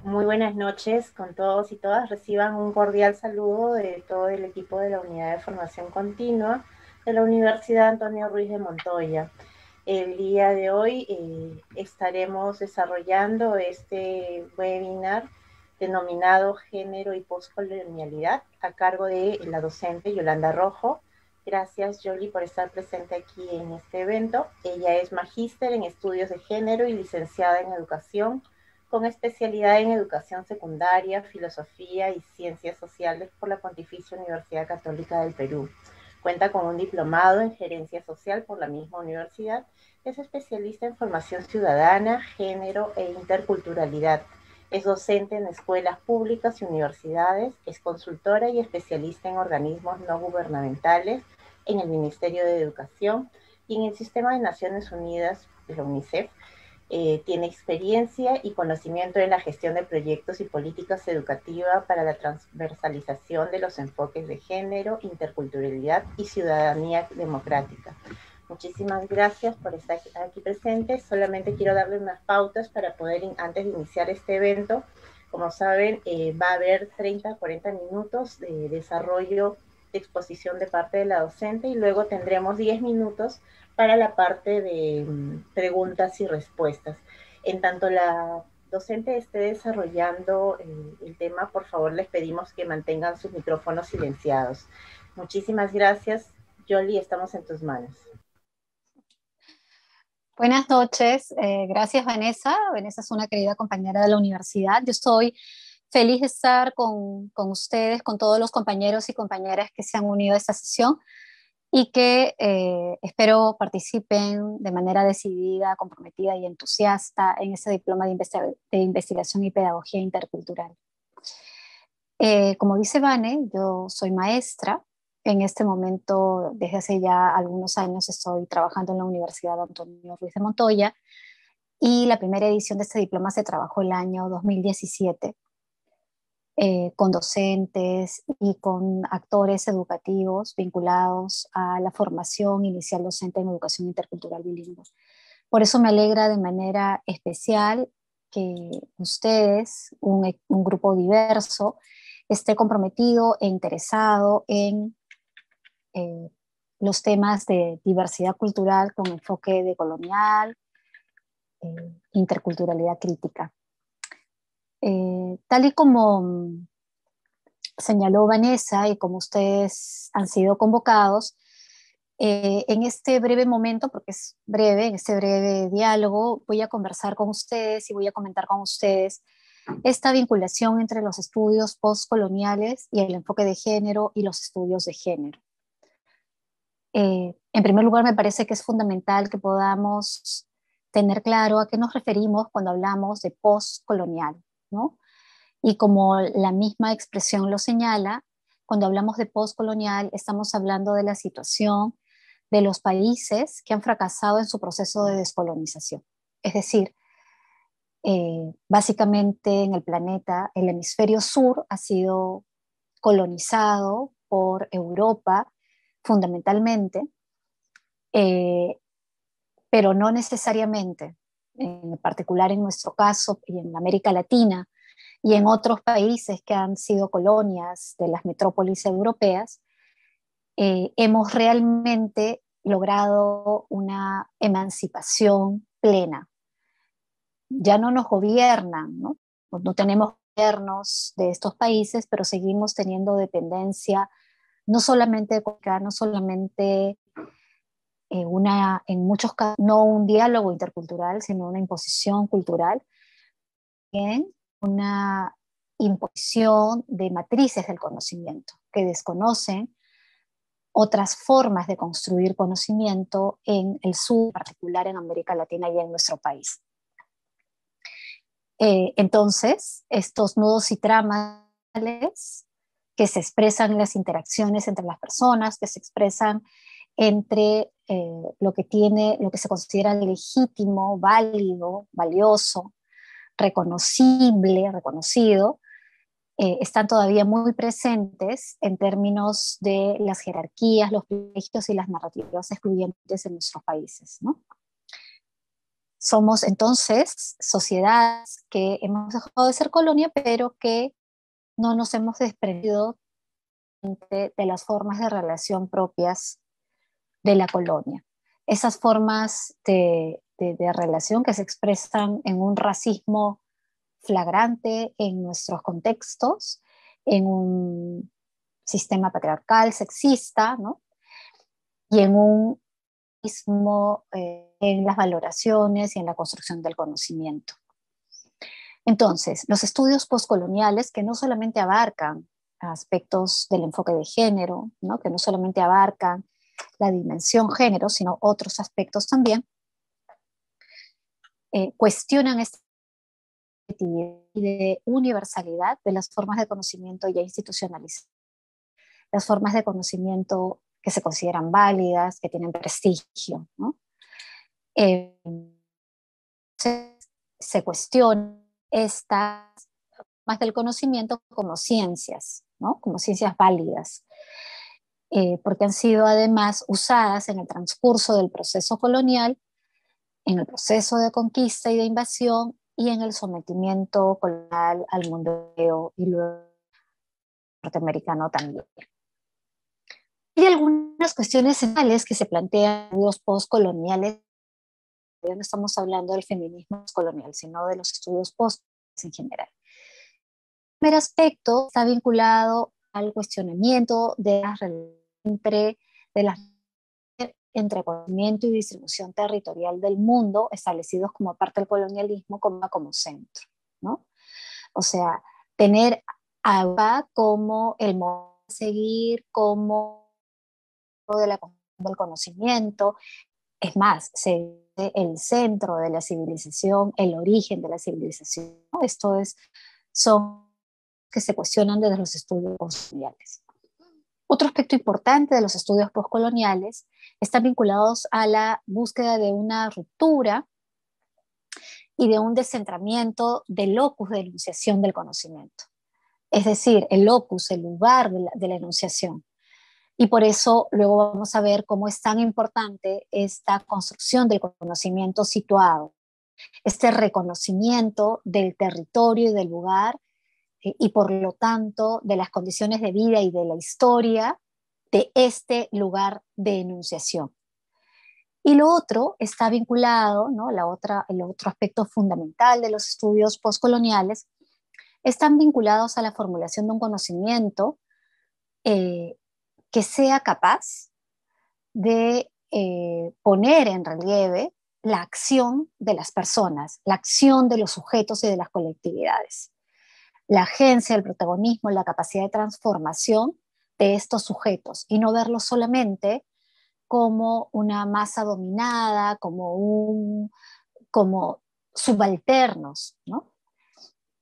Muy buenas noches con todos y todas. Reciban un cordial saludo de todo el equipo de la Unidad de Formación Continua de la Universidad Antonio Ruiz de Montoya. El día de hoy estaremos desarrollando este webinar denominado Género y Postcolonialidad a cargo de la docente Yolanda Rojo. Gracias, Yoli, por estar presente aquí en este evento. Ella es magíster en estudios de género y licenciada en educación, con especialidad en educación secundaria, filosofía y ciencias sociales por la Pontificia Universidad Católica del Perú. Cuenta con un diplomado en gerencia social por la misma universidad. Es especialista en formación ciudadana, género e interculturalidad. Es docente en escuelas públicas y universidades. Es consultora y especialista en organismos no gubernamentales en el Ministerio de Educación y en el Sistema de Naciones Unidas, de la UNICEF. Tiene experiencia y conocimiento en la gestión de proyectos y políticas educativas para la transversalización de los enfoques de género, interculturalidad y ciudadanía democrática. Muchísimas gracias por estar aquí presentes. Solamente quiero darle unas pautas para poder, antes de iniciar este evento, como saben, va a haber 30 a 40 minutos de desarrollo de exposición de parte de la docente y luego tendremos 10 minutos para la parte de preguntas y respuestas. En tanto la docente esté desarrollando el tema, por favor les pedimos que mantengan sus micrófonos silenciados. Muchísimas gracias. Yoli, estamos en tus manos. Buenas noches, gracias Vanessa. Vanessa es una querida compañera de la universidad. Yo estoy feliz de estar con ustedes, con todos los compañeros y compañeras que se han unido a esta sesión y que espero participen de manera decidida, comprometida y entusiasta en este diploma de investigación y pedagogía intercultural. Como dice Vane, yo soy maestra. En este momento, desde hace ya algunos años, estoy trabajando en la Universidad Antonio Ruiz de Montoya y la primera edición de este diploma se trabajó el año 2017 con docentes y con actores educativos vinculados a la formación inicial docente en educación intercultural bilingüe. Por eso me alegra de manera especial que ustedes, un grupo diverso, esté comprometido e interesado en los temas de diversidad cultural con enfoque decolonial, interculturalidad crítica. Tal y como señaló Vanessa y como ustedes han sido convocados, en este breve momento, porque es breve, en este breve diálogo, voy a conversar con ustedes y voy a comentar con ustedes esta vinculación entre los estudios postcoloniales y el enfoque de género y los estudios de género. En primer lugar, me parece que es fundamental que podamos tener claro a qué nos referimos cuando hablamos de postcolonial, ¿no? Y como la misma expresión lo señala, cuando hablamos de postcolonial estamos hablando de la situación de los países que han fracasado en su proceso de descolonización. Es decir, básicamente en el planeta, el hemisferio sur ha sido colonizado por Europa fundamentalmente, pero no necesariamente, en particular en nuestro caso y en América Latina y en otros países que han sido colonias de las metrópolis europeas, hemos realmente logrado una emancipación plena. Ya no nos gobiernan, ¿no? No tenemos gobiernos de estos países, pero seguimos teniendo dependencia no solamente económica, no solamente en muchos casos, no un diálogo intercultural, sino una imposición cultural, bien, una imposición de matrices del conocimiento que desconocen otras formas de construir conocimiento en el sur, en particular en América Latina y en nuestro país. Entonces, estos nudos y tramas que se expresan en las interacciones entre las personas, que se expresan entre lo que se considera legítimo, válido, valioso, reconocible, reconocido, están todavía muy presentes en términos de las jerarquías, los privilegios y las narrativas excluyentes en nuestros países, ¿no? Somos entonces sociedades que hemos dejado de ser colonia, pero que no nos hemos desprendido de las formas de relación propias de la colonia. Esas formas de relación que se expresan en un racismo flagrante en nuestros contextos, en un sistema patriarcal, sexista, ¿no? Y en un mismo en las valoraciones y en la construcción del conocimiento. Entonces, los estudios postcoloniales que no solamente abarcan aspectos del enfoque de género, ¿no? Que no solamente abarcan la dimensión género, sino otros aspectos también, cuestionan esta de universalidad de las formas de conocimiento ya institucionalizadas, las formas de conocimiento que se consideran válidas, que tienen prestigio, ¿no? Se cuestiona estas formas del conocimiento como ciencias, ¿no? Como ciencias válidas, porque han sido además usadas en el transcurso del proceso colonial, en el proceso de conquista y de invasión y en el sometimiento colonial al mundo europeo y luego norteamericano también. Hay algunas cuestiones centrales que se plantean en los postcoloniales. No estamos hablando del feminismo colonial, sino de los estudios post en general. El primer aspecto está vinculado al cuestionamiento de las relaciones entre conocimiento y distribución territorial del mundo, establecidos como parte del colonialismo como centro, ¿no? O sea, tener agua como el modo de seguir, como del conocimiento. Es más, se dice el centro de la civilización, el origen de la civilización, ¿no? Son que se cuestionan desde los estudios postcoloniales. Otro aspecto importante de los estudios postcoloniales están vinculados a la búsqueda de una ruptura y de un descentramiento del locus de enunciación del conocimiento. Es decir, el locus, el lugar de la enunciación. Y por eso luego vamos a ver cómo es tan importante esta construcción del conocimiento situado, este reconocimiento del territorio y del lugar y por lo tanto de las condiciones de vida y de la historia de este lugar de enunciación. Y lo otro está vinculado, ¿no? El otro aspecto fundamental de los estudios postcoloniales están vinculados a la formulación de un conocimiento que sea capaz de poner en relieve la acción de las personas, la acción de los sujetos y de las colectividades, la agencia, el protagonismo, la capacidad de transformación de estos sujetos y no verlos solamente como una masa dominada, como subalternos, ¿no?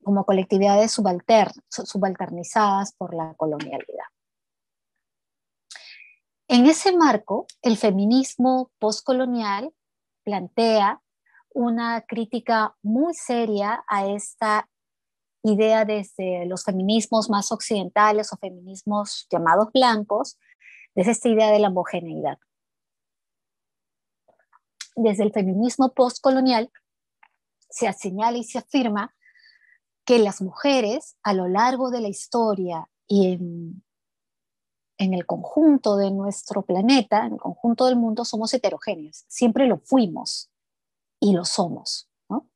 Como colectividades subalternizadas por la colonialidad. En ese marco, el feminismo postcolonial plantea una crítica muy seria a esta idea desde los feminismos más occidentales o feminismos llamados blancos, desde esta idea de la homogeneidad. Desde el feminismo postcolonial se señala y se afirma que las mujeres a lo largo de la historia y en el conjunto de nuestro planeta, en el conjunto del mundo, somos heterogéneas. Siempre lo fuimos y lo somos, ¿no?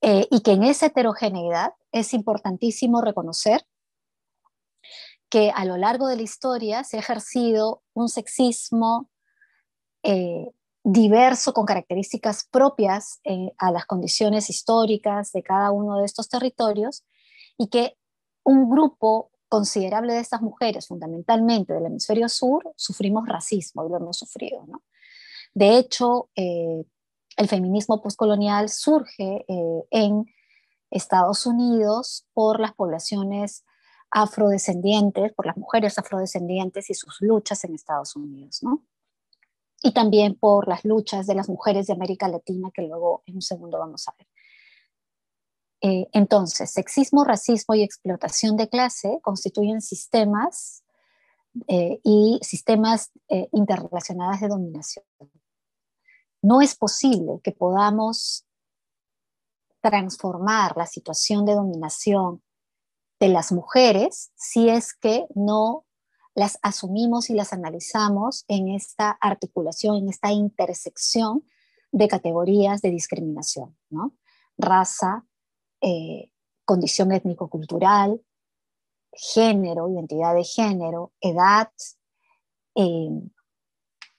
Y que en esa heterogeneidad es importantísimo reconocer que a lo largo de la historia se ha ejercido un sexismo diverso con características propias a las condiciones históricas de cada uno de estos territorios y que un grupo considerable de estas mujeres, fundamentalmente del hemisferio sur, sufrimos racismo y lo hemos sufrido, ¿no? De hecho, el feminismo postcolonial surge en Estados Unidos por las poblaciones afrodescendientes, por las mujeres afrodescendientes y sus luchas en Estados Unidos, ¿no? Y también por las luchas de las mujeres de América Latina, que luego en un segundo vamos a ver. Entonces, sexismo, racismo y explotación de clase constituyen sistemas y sistemas interrelacionados de dominación. No es posible que podamos transformar la situación de dominación de las mujeres si es que no las asumimos y las analizamos en esta articulación, en esta intersección de categorías de discriminación, ¿no? Raza, condición étnico-cultural, género, identidad de género, edad, eh,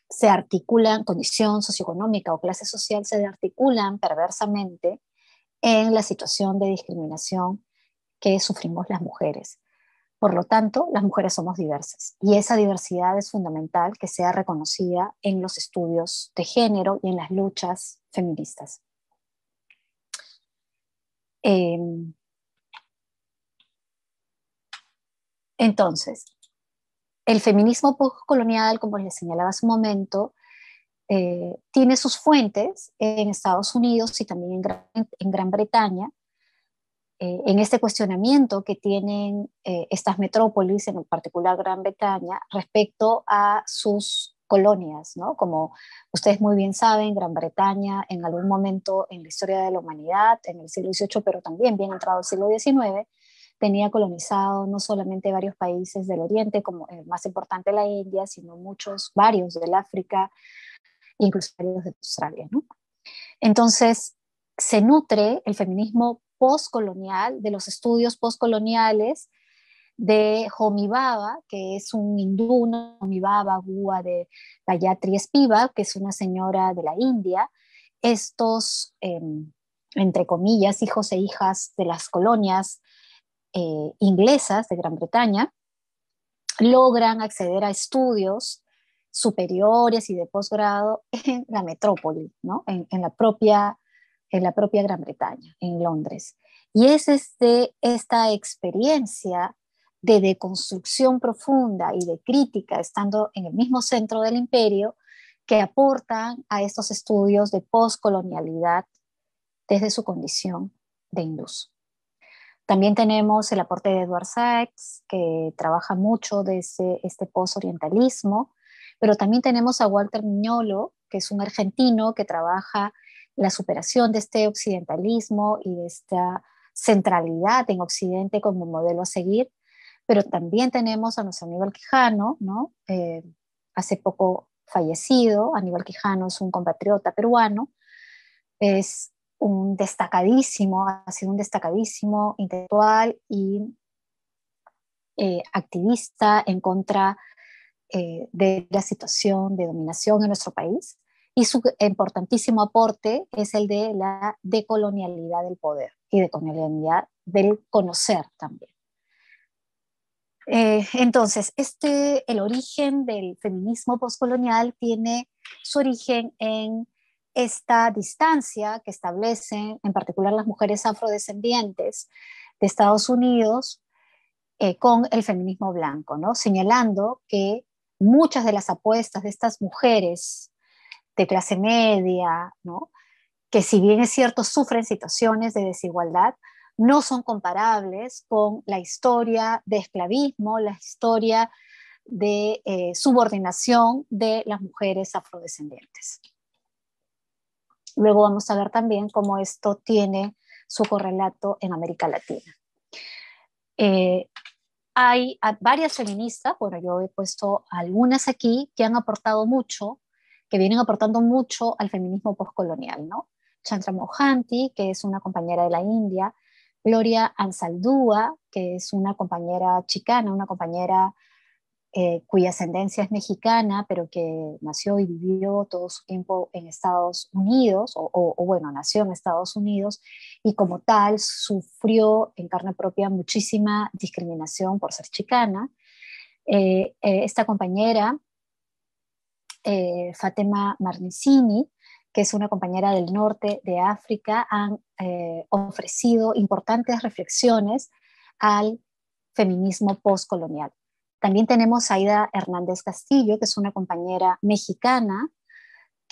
se articulan, condición socioeconómica o clase social, se articulan perversamente en la situación de discriminación que sufrimos las mujeres. Por lo tanto, las mujeres somos diversas y esa diversidad es fundamental que sea reconocida en los estudios de género y en las luchas feministas. Entonces, el feminismo postcolonial, como les señalaba hace un momento, tiene sus fuentes en Estados Unidos y también en Gran Bretaña, en este cuestionamiento que tienen estas metrópolis, en particular Gran Bretaña, respecto a sus colonias, ¿no? Como ustedes muy bien saben, Gran Bretaña en algún momento en la historia de la humanidad, en el siglo XVIII, pero también bien entrado el siglo XIX, tenía colonizado no solamente varios países del Oriente, como el más importante la India, sino varios del África, incluso varios de Australia, ¿no? Entonces, se nutre el feminismo postcolonial de los estudios postcoloniales de Homi Bhabha, que es un hindú, Homi Bhabha Gua de Gayatri Spivak, que es una señora de la India. Estos, entre comillas, hijos e hijas de las colonias inglesas de Gran Bretaña, logran acceder a estudios superiores y de posgrado en la metrópoli, ¿no? en la propia Gran Bretaña, en Londres. Y es esta experiencia de deconstrucción profunda y de crítica, estando en el mismo centro del imperio, que aportan a estos estudios de poscolonialidad desde su condición de hindús. También tenemos el aporte de Edward Sachs, que trabaja mucho desde este posorientalismo, pero también tenemos a Walter Mignolo, que es un argentino que trabaja la superación de este occidentalismo y de esta centralidad en Occidente como modelo a seguir, pero también tenemos a nuestro Aníbal Quijano, ¿no? Hace poco fallecido. Aníbal Quijano es un compatriota peruano, es ha sido un destacadísimo intelectual y activista en contra de la situación de dominación en nuestro país, y su importantísimo aporte es el de la decolonialidad del poder y decolonialidad del conocer también. Entonces, el origen del feminismo postcolonial tiene su origen en esta distancia que establecen, en particular las mujeres afrodescendientes de Estados Unidos, con el feminismo blanco, ¿no? Señalando que muchas de las apuestas de estas mujeres de clase media, ¿no? Que si bien es cierto sufren situaciones de desigualdad, no son comparables con la historia de esclavismo, la historia de subordinación de las mujeres afrodescendientes. Luego vamos a ver también cómo esto tiene su correlato en América Latina. Hay varias feministas, bueno, yo he puesto algunas aquí que han aportado mucho, que vienen aportando mucho al feminismo postcolonial, ¿no? Chandra Mohanty, que es una compañera de la India, Gloria Anzaldúa, que es una compañera chicana, una compañera cuya ascendencia es mexicana, pero que nació y vivió todo su tiempo en Estados Unidos, bueno, nació en Estados Unidos, y como tal sufrió en carne propia muchísima discriminación por ser chicana. Esta compañera, Fatema Marnicini, que es una compañera del norte de África, han ofrecido importantes reflexiones al feminismo postcolonial. También tenemos a Aida Hernández Castillo, que es una compañera mexicana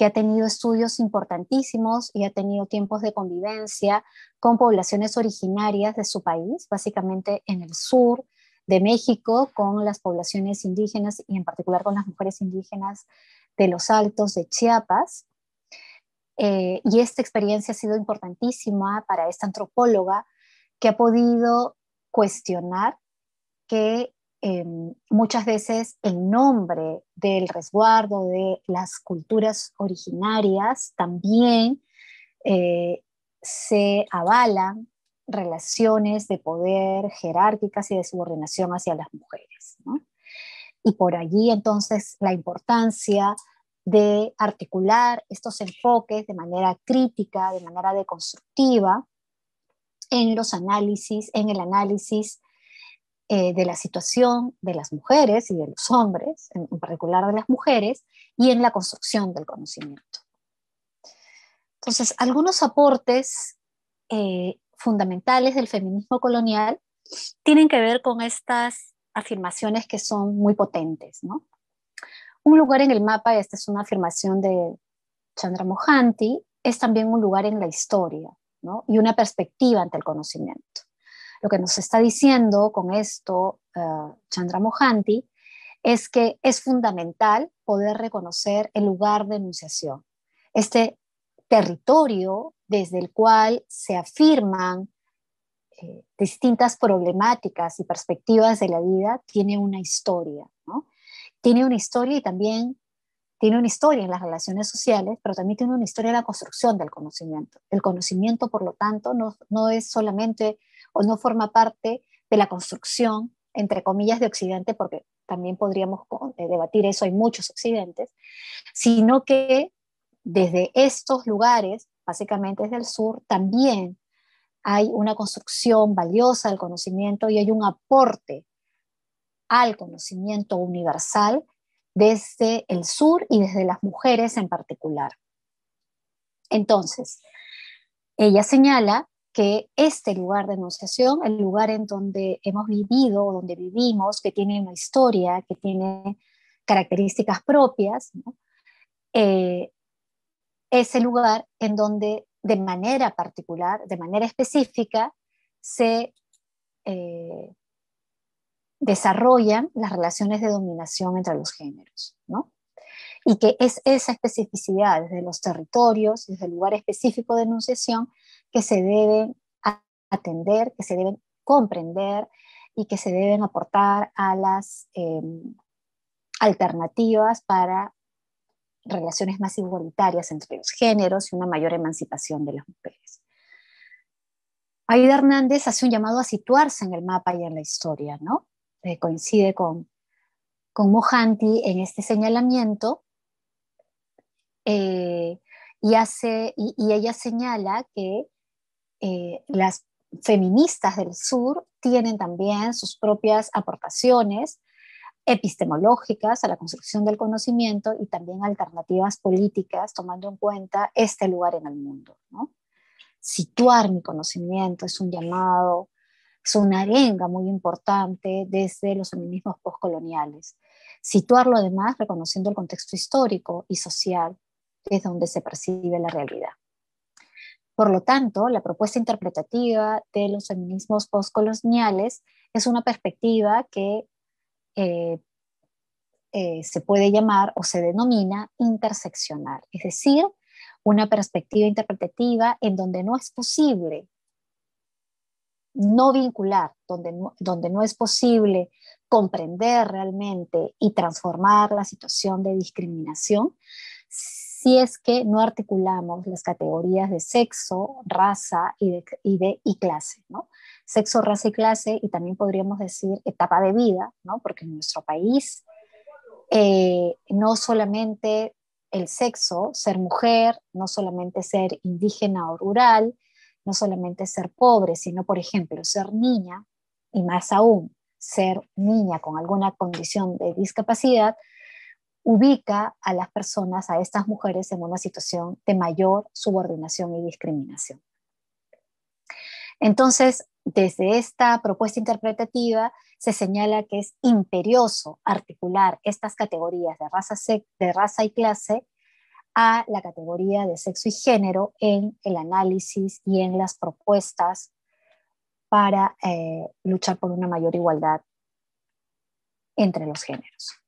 que ha tenido estudios importantísimos y ha tenido tiempos de convivencia con poblaciones originarias de su país, básicamente en el sur de México, con las poblaciones indígenas y en particular con las mujeres indígenas de los Altos de Chiapas. Y esta experiencia ha sido importantísima para esta antropóloga que ha podido cuestionar que muchas veces en nombre del resguardo de las culturas originarias también se avalan relaciones de poder jerárquicas y de subordinación hacia las mujeres, ¿no? Y por allí entonces la importancia de articular estos enfoques de manera crítica, de manera deconstructiva, en los análisis, en el análisis de la situación de las mujeres y de los hombres, en particular de las mujeres, y en la construcción del conocimiento. Entonces, algunos aportes fundamentales del feminismo colonial tienen que ver con estas afirmaciones que son muy potentes, ¿no? Un lugar en el mapa, esta es una afirmación de Chandra Mohanty, es también un lugar en la historia, ¿no? Y una perspectiva ante el conocimiento. Lo que nos está diciendo con esto Chandra Mohanty es que es fundamental poder reconocer el lugar de enunciación, este territorio desde el cual se afirman distintas problemáticas y perspectivas de la vida, tiene una historia, ¿no? Tiene una historia y también tiene una historia en las relaciones sociales, pero también tiene una historia en la construcción del conocimiento. El conocimiento, por lo tanto, no es solamente o no forma parte de la construcción, entre comillas, de Occidente, porque también podríamos debatir eso, hay muchos occidentes, sino que desde estos lugares, básicamente desde el sur, también hay una construcción valiosa del conocimiento y hay un aporte al conocimiento universal desde el sur y desde las mujeres en particular. Entonces, ella señala que este lugar de enunciación, el lugar en donde hemos vivido, donde vivimos, que tiene una historia, que tiene características propias, ¿no? Es el lugar en donde de manera particular, de manera específica, se desarrollan las relaciones de dominación entre los géneros, ¿no? Y que es esa especificidad desde los territorios, desde el lugar específico de enunciación, que se deben atender, que se deben comprender y que se deben aportar a las alternativas para relaciones más igualitarias entre los géneros y una mayor emancipación de las mujeres. Aida Hernández hace un llamado a situarse en el mapa y en la historia, ¿no? Coincide con Mohanty en este señalamiento, y ella señala que las feministas del sur tienen también sus propias aportaciones epistemológicas a la construcción del conocimiento y también alternativas políticas, tomando en cuenta este lugar en el mundo, ¿no? Situar mi conocimiento es un llamado, es una arenga muy importante desde los feminismos postcoloniales. Situarlo además reconociendo el contexto histórico y social desde donde se percibe la realidad. Por lo tanto, la propuesta interpretativa de los feminismos postcoloniales es una perspectiva que se puede llamar o se denomina interseccional, es decir, una perspectiva interpretativa en donde no es posible no vincular, donde no es posible comprender realmente y transformar la situación de discriminación, si es que no articulamos las categorías de sexo, raza y clase, ¿no? Sexo, raza y clase, y también podríamos decir etapa de vida, ¿no? Porque en nuestro país no solamente el sexo, ser mujer, no solamente ser indígena o rural, no solamente ser pobre, sino, por ejemplo, ser niña, y más aún, ser niña con alguna condición de discapacidad, ubica a las personas, a estas mujeres, en una situación de mayor subordinación y discriminación. Entonces, desde esta propuesta interpretativa se señala que es imperioso articular estas categorías de raza y clase a la categoría de sexo y género en el análisis y en las propuestas para luchar por una mayor igualdad entre los géneros,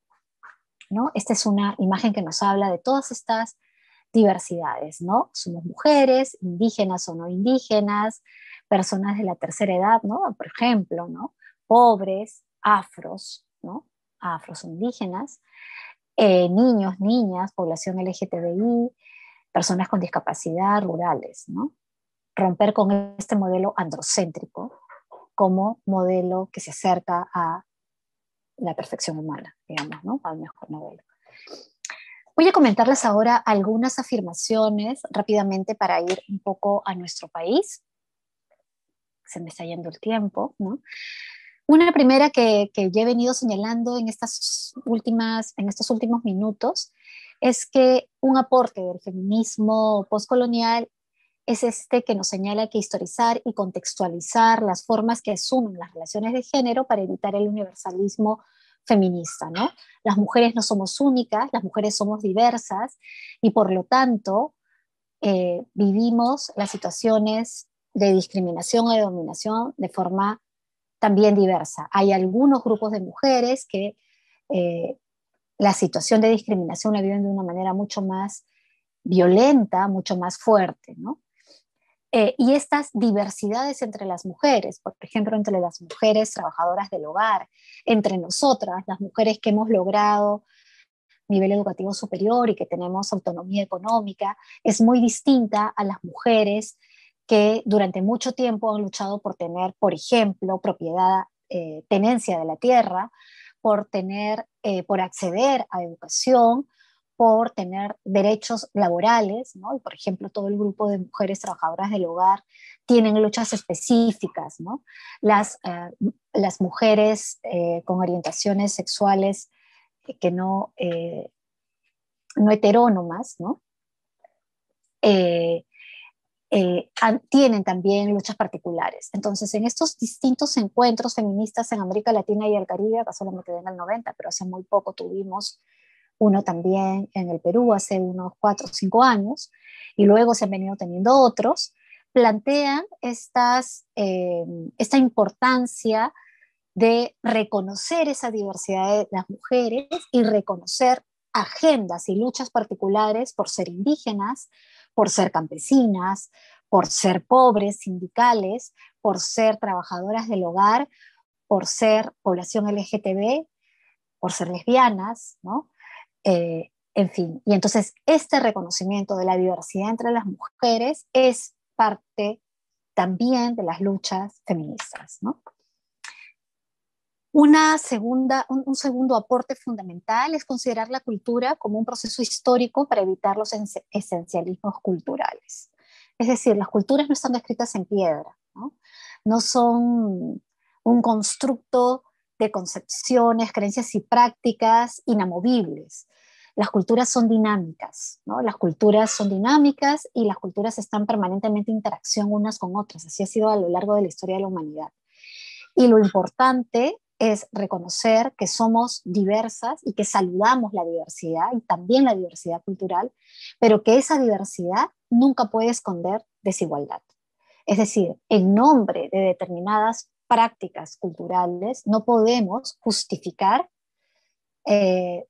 ¿no? Esta es una imagen que nos habla de todas estas diversidades, ¿no? Somos mujeres, indígenas o no indígenas, personas de la tercera edad, ¿no? Por ejemplo, ¿no? Pobres, afros, ¿no? Afros o indígenas, niños, niñas, población LGTBI, personas con discapacidad, rurales, ¿no? Romper con este modelo androcéntrico como modelo que se acerca a la perfección humana, digamos, ¿no? Al mejor modelo. Voy a comentarles ahora algunas afirmaciones rápidamente para ir un poco a nuestro país. Se me está yendo el tiempo, ¿no? Una primera que ya he venido señalando en estos últimos minutos es que un aporte del feminismo postcolonial es este que nos señala que historizar y contextualizar las formas que asumen las relaciones de género para evitar el universalismo feminista, ¿no? Las mujeres no somos únicas, las mujeres somos diversas y por lo tanto vivimos las situaciones de discriminación o de dominación de forma también diversa. Hay algunos grupos de mujeres que eh, la situación de discriminación la viven de una manera mucho más violenta, mucho más fuerte, ¿no? Y estas diversidades entre las mujeres, por ejemplo, entre las mujeres trabajadoras del hogar, entre nosotras, las mujeres que hemos logrado nivel educativo superior y que tenemos autonomía económica, es muy distinta a las mujeres que durante mucho tiempo han luchado por tener, por ejemplo, propiedad, tenencia de la tierra, por tener, por acceder a educación, por tener derechos laborales, ¿no? Y por ejemplo, todo el grupo de mujeres trabajadoras del hogar tienen luchas específicas, ¿no? Las mujeres con orientaciones sexuales que no heterónomas, ¿no? Eh, tienen también luchas particulares. Entonces, en estos distintos encuentros feministas en América Latina y el Caribe, acá solo me quedé en el 90, pero hace muy poco tuvimos uno también en el Perú hace unos 4 o 5 años, y luego se han venido teniendo otros, plantean esta importancia de reconocer esa diversidad de las mujeres y reconocer agendas y luchas particulares por ser indígenas, por ser campesinas, por ser pobres, sindicales, por ser trabajadoras del hogar, por ser población LGTB, por ser lesbianas, ¿no? En fin, y entonces este reconocimiento de la diversidad entre las mujeres es parte también de las luchas feministas, ¿no? Un segundo aporte fundamental es considerar la cultura como un proceso histórico para evitar los esencialismos culturales. Es decir, las culturas no están escritas en piedra, ¿no? No son un constructo de concepciones, creencias y prácticas inamovibles. Las culturas son dinámicas, ¿no? Las culturas son dinámicas y las culturas están permanentemente en interacción unas con otras. Así ha sido a lo largo de la historia de la humanidad. Y lo importante es reconocer que somos diversas y que saludamos la diversidad y también la diversidad cultural, pero que esa diversidad nunca puede esconder desigualdad. Es decir, en nombre de determinadas prácticas culturales no podemos justificar eh,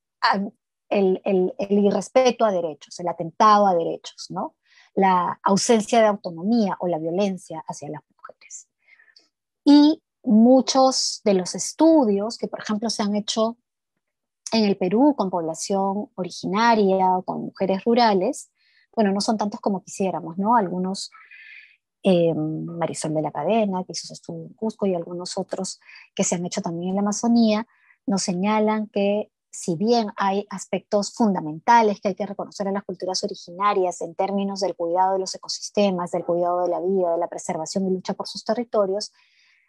el irrespeto a derechos, el atentado a derechos, ¿no? La ausencia de autonomía o la violencia hacia las mujeres. Y muchos de los estudios que, por ejemplo, se han hecho en el Perú con población originaria o con mujeres rurales, bueno, no son tantos como quisiéramos, ¿no? Algunos, Marisol de la Cadena, que hizo su estudio en Cusco, y algunos otros que se han hecho también en la Amazonía, nos señalan que si bien hay aspectos fundamentales que hay que reconocer en las culturas originarias en términos del cuidado de los ecosistemas, del cuidado de la vida, de la preservación y lucha por sus territorios,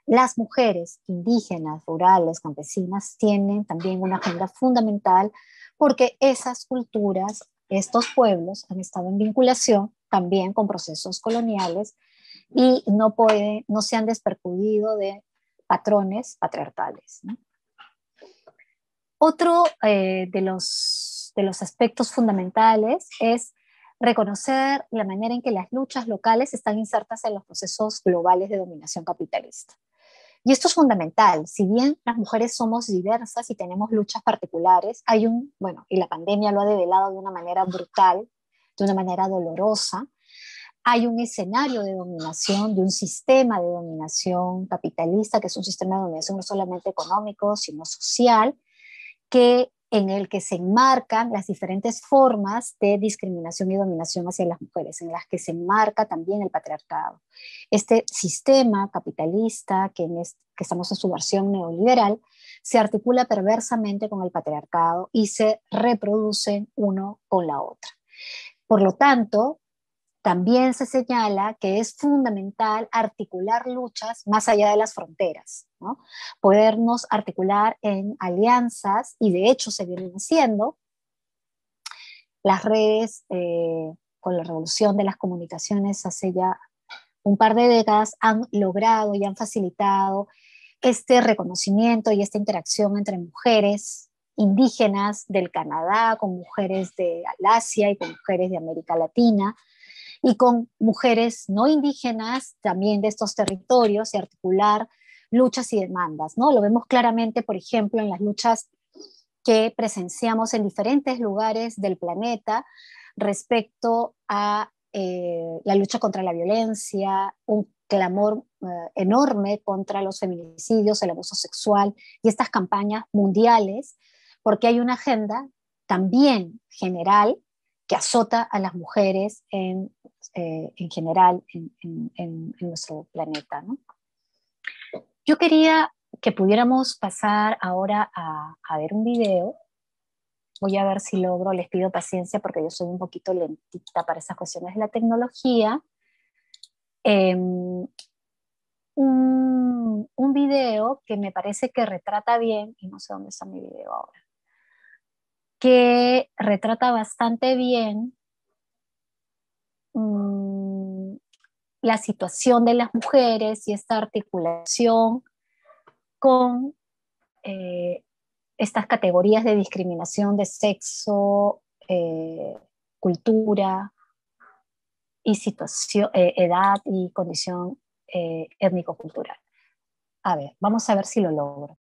las mujeres indígenas, rurales, campesinas tienen también una agenda fundamental porque esas culturas, estos pueblos han estado en vinculación también con procesos coloniales y no se han despercudido de patrones patriarcales, ¿no? Otro de los los aspectos fundamentales es reconocer la manera en que las luchas locales están insertas en los procesos globales de dominación capitalista. Y esto es fundamental. Si bien las mujeres somos diversas y tenemos luchas particulares, y la pandemia lo ha develado de una manera brutal, de una manera dolorosa, hay un escenario de dominación, de un sistema de dominación capitalista, que es un sistema de dominación no solamente económico, sino social, en el que se enmarcan las diferentes formas de discriminación y dominación hacia las mujeres, en las que se enmarca también el patriarcado. Este sistema capitalista, que estamos en su versión neoliberal, se articula perversamente con el patriarcado y se reproducen uno con la otra. Por lo tanto, también se señala que es fundamental articular luchas más allá de las fronteras, ¿no? Podernos articular en alianzas, y de hecho se vienen haciendo. Las redes, con la revolución de las comunicaciones hace ya un par de décadas, han logrado y han facilitado este reconocimiento y esta interacción entre mujeres indígenas del Canadá, con mujeres de Asia y con mujeres de América Latina, y con mujeres no indígenas también de estos territorios, y articular luchas y demandas, ¿no? Lo vemos claramente, por ejemplo, en las luchas que presenciamos en diferentes lugares del planeta respecto a la lucha contra la violencia, un clamor enorme contra los feminicidios, el abuso sexual y estas campañas mundiales, porque hay una agenda también general que azota a las mujeres en general en nuestro planeta, ¿no? Yo quería que pudiéramos pasar ahora a ver un video. Voy a ver si logro, les pido paciencia porque yo soy un poquito lentita para esas cuestiones de la tecnología. Un video que me parece que retrata bien, y no sé dónde está mi video ahora, que retrata bastante bien la situación de las mujeres y esta articulación con estas categorías de discriminación de sexo, cultura y situación, edad y condición étnico-cultural. A ver, vamos a ver si lo logro.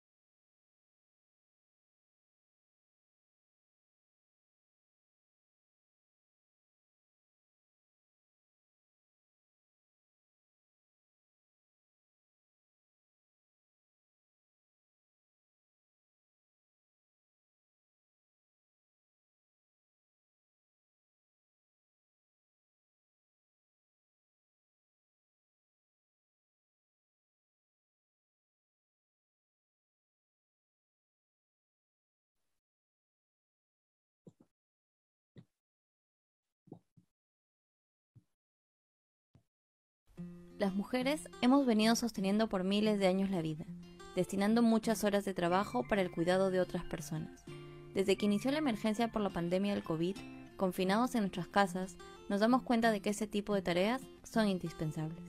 Las mujeres hemos venido sosteniendo por miles de años la vida, destinando muchas horas de trabajo para el cuidado de otras personas. Desde que inició la emergencia por la pandemia del COVID, confinados en nuestras casas, nos damos cuenta de que ese tipo de tareas son indispensables.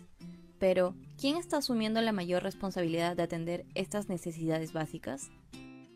Pero, ¿quién está asumiendo la mayor responsabilidad de atender estas necesidades básicas?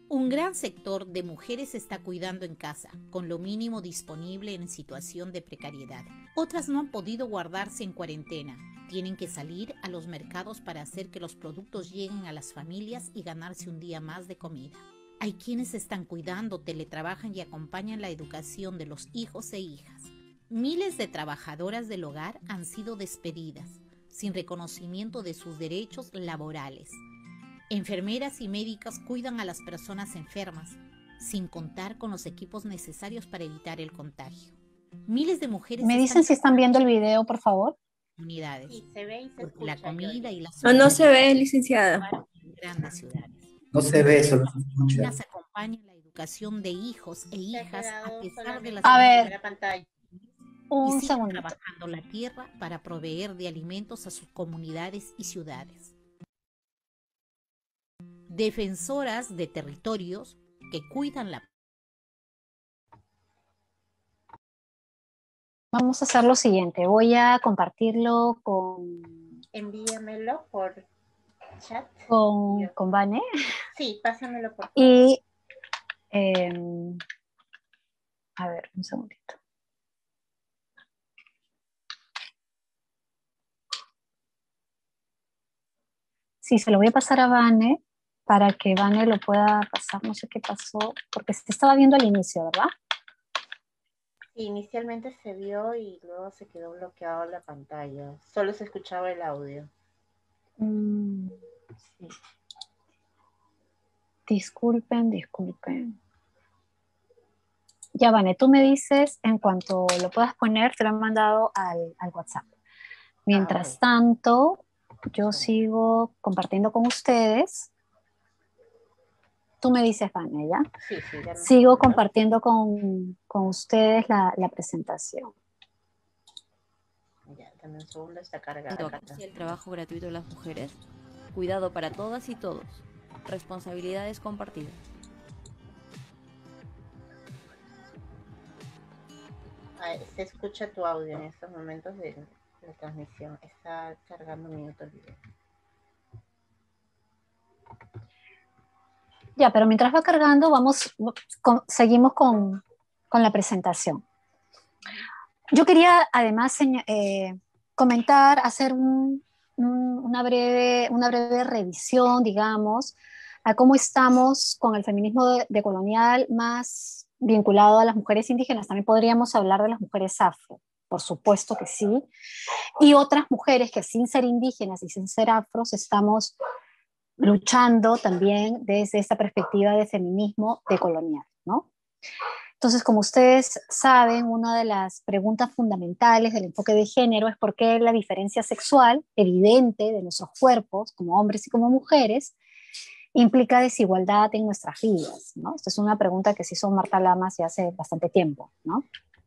Un gran sector de mujeres se está cuidando en casa, con lo mínimo disponible en situación de precariedad. Otras no han podido guardarse en cuarentena. Tienen que salir a los mercados para hacer que los productos lleguen a las familias y ganarse un día más de comida. Hay quienes están cuidando, teletrabajan y acompañan la educación de los hijos e hijas. Miles de trabajadoras del hogar han sido despedidas, sin reconocimiento de sus derechos laborales. Enfermeras y médicas cuidan a las personas enfermas, sin contar con los equipos necesarios para evitar el contagio. Miles de mujeres... ¿Me dicen si están viendo el video, por favor? Unidades. Sí, se ve y se escucha, La comida y la No se ve, licenciada. en grandes ciudades. No se ve, solo se escucha. Las acompaña la educación de hijos e hijas a pesar de las... A ver, primera pantalla. un y siguen segundo. trabajando la tierra para proveer de alimentos a sus comunidades y ciudades. Defensoras de territorios que cuidan la... Vamos a hacer lo siguiente. Voy a compartirlo Envíamelo por chat. con Vane. Sí, pásamelo por favor. Y un segundito. Sí, se lo voy a pasar a Vane para que Vane lo pueda pasar. No sé qué pasó, porque se estaba viendo al inicio, ¿verdad? Sí, inicialmente se vio y luego se quedó bloqueado la pantalla. Solo se escuchaba el audio. Sí. Disculpen. Ya, Vane, tú me dices en cuanto lo puedas poner, te lo han mandado al WhatsApp. Mientras Ok. tanto, yo Sí. sigo compartiendo con ustedes. Tú me dices, Vane, ¿ya? Sí, dame un Sigo segundo. compartiendo con ustedes la presentación. Ya, dame un segundo, está cargada. Y el trabajo gratuito de las mujeres, cuidado para todas y todos, responsabilidades compartidas. Se escucha tu audio en estos momentos de la transmisión. Está cargando un minuto el video. Ya, pero mientras va cargando, seguimos con la presentación. Yo quería además comentar, hacer una breve revisión, digamos, a cómo estamos con el feminismo decolonial más vinculado a las mujeres indígenas. También podríamos hablar de las mujeres afro, por supuesto que sí, y otras mujeres que sin ser indígenas y sin ser afros estamos luchando también desde esta perspectiva de feminismo decolonial, ¿no? Entonces, como ustedes saben, una de las preguntas fundamentales del enfoque de género es por qué la diferencia sexual evidente de nuestros cuerpos, como hombres y como mujeres, implica desigualdad en nuestras vidas, ¿no? Esta es una pregunta que se hizo Marta Lamas ya hace bastante tiempo, ¿no?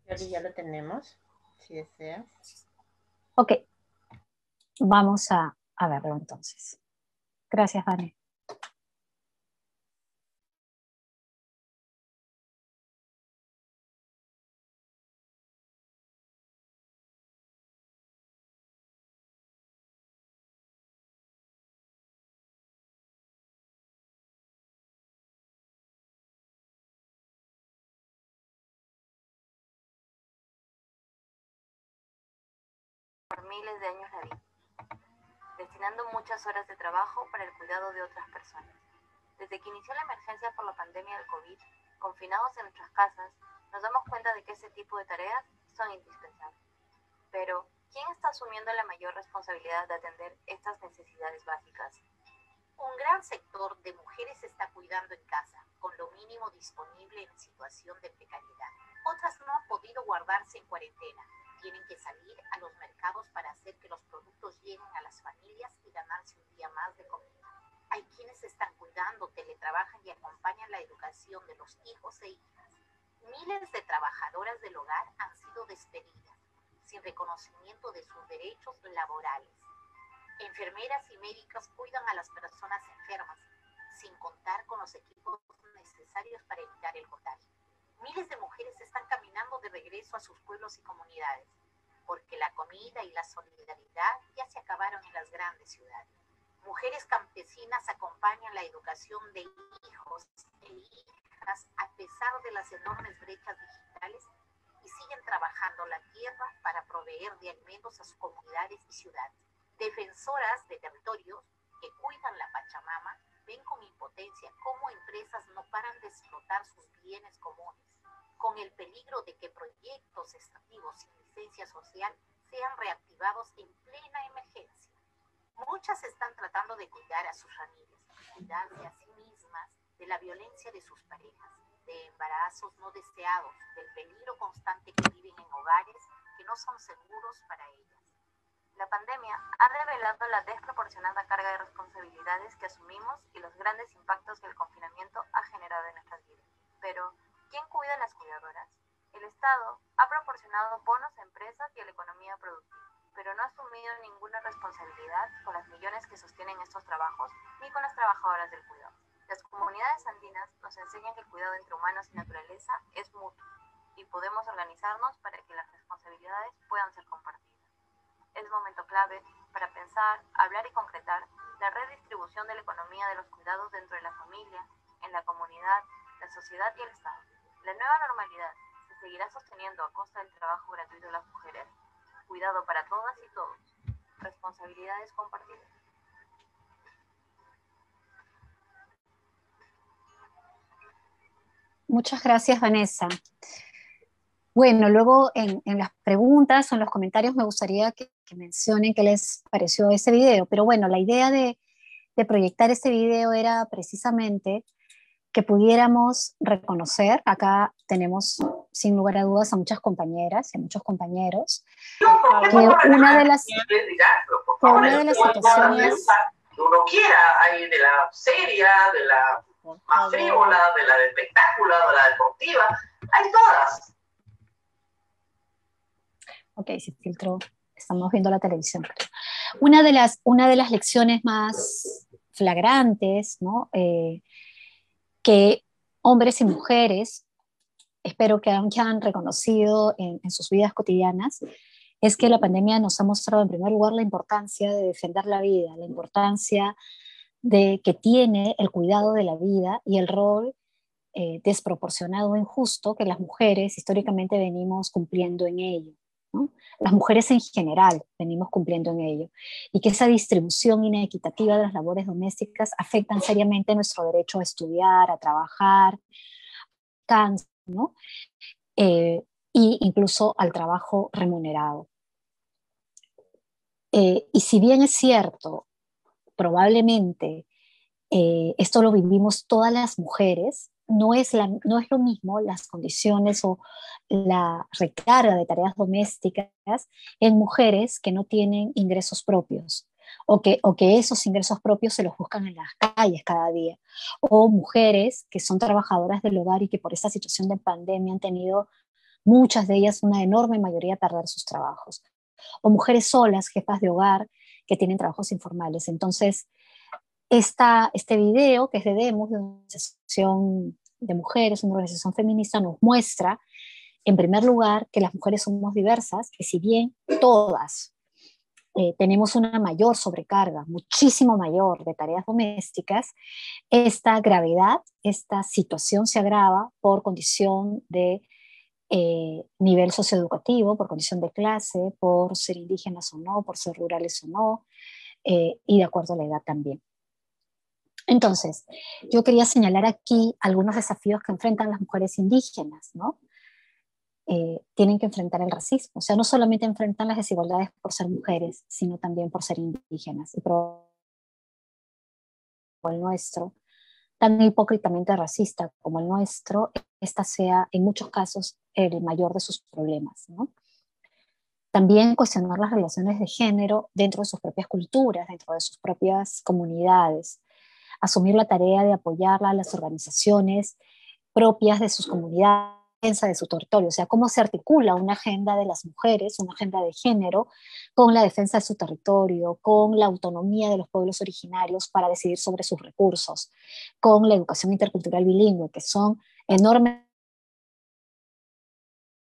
Ya lo tenemos, si deseas. Ok, vamos a verlo entonces. Gracias, Vane. Por miles de años la vida, destinando muchas horas de trabajo para el cuidado de otras personas. Desde que inició la emergencia por la pandemia del COVID, confinados en nuestras casas, nos damos cuenta de que ese tipo de tareas son indispensables. Pero, ¿quién está asumiendo la mayor responsabilidad de atender estas necesidades básicas? Un gran sector de mujeres se está cuidando en casa, con lo mínimo disponible en situación de precariedad. Otras no han podido guardarse en cuarentena. Tienen que salir a los mercados para hacer que los productos lleguen a las familias y ganarse un día más de comida. Hay quienes se están cuidando, teletrabajan y acompañan la educación de los hijos e hijas. Miles de trabajadoras del hogar han sido despedidas, sin reconocimiento de sus derechos laborales. Enfermeras y médicos cuidan a las personas enfermas, sin contar con los equipos necesarios para evitar el contagio. Miles de mujeres están caminando de regreso a sus pueblos y comunidades, porque la comida y la solidaridad ya se acabaron en las grandes ciudades. Mujeres campesinas acompañan la educación de hijos e hijas a pesar de las enormes brechas digitales y siguen trabajando la tierra para proveer de alimentos a sus comunidades y ciudades. Defensoras de territorios que cuidan la Pachamama ven con impotencia cómo empresas no paran de explotar sus bienes comunes, con el peligro de que proyectos extractivos sin licencia social sean reactivados en plena emergencia. Muchas están tratando de cuidar a sus familias, cuidarse a sí mismas de la violencia de sus parejas, de embarazos no deseados, del peligro constante que viven en hogares que no son seguros para ellas. La pandemia ha revelado la desproporcionada carga de responsabilidades que asumimos y los grandes impactos que el confinamiento ha generado en nuestras vidas. Pero, ¿quién cuida a las cuidadoras? El Estado ha proporcionado bonos a empresas y a la economía productiva, pero no ha asumido ninguna responsabilidad con las millones que sostienen estos trabajos ni con las trabajadoras del cuidado. Las comunidades andinas nos enseñan que el cuidado entre humanos y naturaleza es mutuo y podemos organizarnos para que las responsabilidades puedan ser compartidas. Es momento clave para pensar, hablar y concretar la redistribución de la economía de los cuidados dentro de la familia, en la comunidad, la sociedad y el Estado. La nueva normalidad se seguirá sosteniendo a costa del trabajo gratuito de las mujeres. Cuidado para todas y todos. Responsabilidades compartidas. Muchas gracias, Vanessa. Bueno, luego en las preguntas o en los comentarios me gustaría que mencionen qué les pareció ese video, pero bueno, la idea de proyectar este video era precisamente que pudiéramos reconocer, acá tenemos sin lugar a dudas a muchas compañeras y a muchos compañeros, que una de las situaciones que uno quiera, hay de la seria, de la más frívola, de la de espectáculo, de la deportiva, hay todas. Ok, se filtró, estamos viendo la televisión. Una de las lecciones más flagrantes, ¿no? Que hombres y mujeres, espero que hayan reconocido en sus vidas cotidianas, es que la pandemia nos ha mostrado en primer lugar la importancia de defender la vida, la importancia de que tiene el cuidado de la vida y el rol desproporcionado e injusto que las mujeres históricamente venimos cumpliendo en ello, ¿no? Las mujeres en general venimos cumpliendo en ello, y que esa distribución inequitativa de las labores domésticas afectan seriamente nuestro derecho a estudiar, a trabajar, ¿no? Y incluso al trabajo remunerado. Y si bien es cierto, probablemente esto lo vivimos todas las mujeres, no es lo mismo las condiciones o la recarga de tareas domésticas en mujeres que no tienen ingresos propios, o que esos ingresos propios se los buscan en las calles cada día, o mujeres que son trabajadoras del hogar y que por esta situación de pandemia han tenido, muchas de ellas, una enorme mayoría, perder sus trabajos, o mujeres solas, jefas de hogar, que tienen trabajos informales. Entonces, este video, que es de Demos, de una organización de mujeres, una organización feminista, nos muestra, en primer lugar, que las mujeres somos diversas, que si bien todas tenemos una mayor sobrecarga, muchísimo mayor, de tareas domésticas, esta gravedad, esta situación se agrava por condición de nivel socioeducativo, por condición de clase, por ser indígenas o no, por ser rurales o no, y de acuerdo a la edad también. Entonces, yo quería señalar aquí algunos desafíos que enfrentan las mujeres indígenas, ¿no? Tienen que enfrentar el racismo, o sea, no solamente enfrentan las desigualdades por ser mujeres, sino también por ser indígenas, y por el nuestro, tan hipócritamente racista como el nuestro, esta sea en muchos casos el mayor de sus problemas, ¿no? También cuestionar las relaciones de género dentro de sus propias culturas, dentro de sus propias comunidades, asumir la tarea de apoyar a las organizaciones propias de sus comunidades, de su territorio, o sea, cómo se articula una agenda de las mujeres, una agenda de género, con la defensa de su territorio, con la autonomía de los pueblos originarios para decidir sobre sus recursos, con la educación intercultural bilingüe, que son enormes,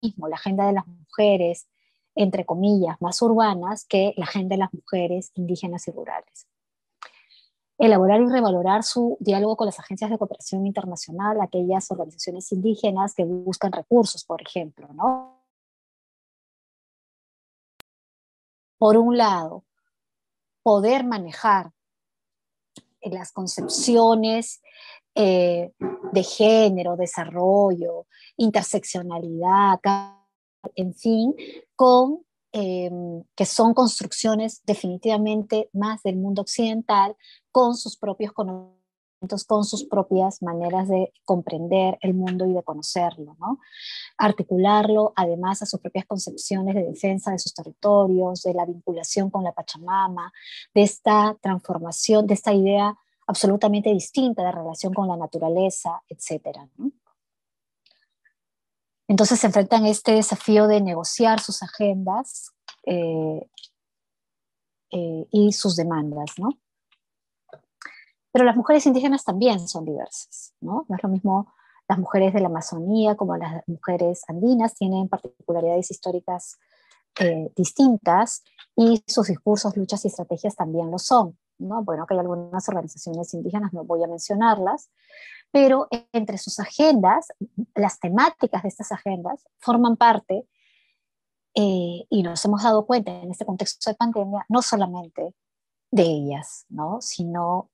la agenda de las mujeres, entre comillas, más urbanas que la agenda de las mujeres indígenas y rurales. Elaborar y revalorar su diálogo con las agencias de cooperación internacional, aquellas organizaciones indígenas que buscan recursos, por ejemplo, ¿no? Por un lado, poder manejar las concepciones de género, desarrollo, interseccionalidad, en fin, con que son construcciones definitivamente más del mundo occidental, con sus propios conocimientos, con sus propias maneras de comprender el mundo y de conocerlo, ¿no? Articularlo además a sus propias concepciones de defensa de sus territorios, de la vinculación con la Pachamama, de esta transformación, de esta idea absolutamente distinta de relación con la naturaleza, etcétera, ¿no? Entonces se enfrentan a este desafío de negociar sus agendas y sus demandas, ¿no? Pero las mujeres indígenas también son diversas, ¿no? No es lo mismo las mujeres de la Amazonía como las mujeres andinas, tienen particularidades históricas distintas, y sus discursos, luchas y estrategias también lo son, ¿no? Bueno, que hay algunas organizaciones indígenas, no voy a mencionarlas, pero entre sus agendas, las temáticas de estas agendas forman parte, y nos hemos dado cuenta en este contexto de pandemia, no solamente de ellas, ¿no? Sino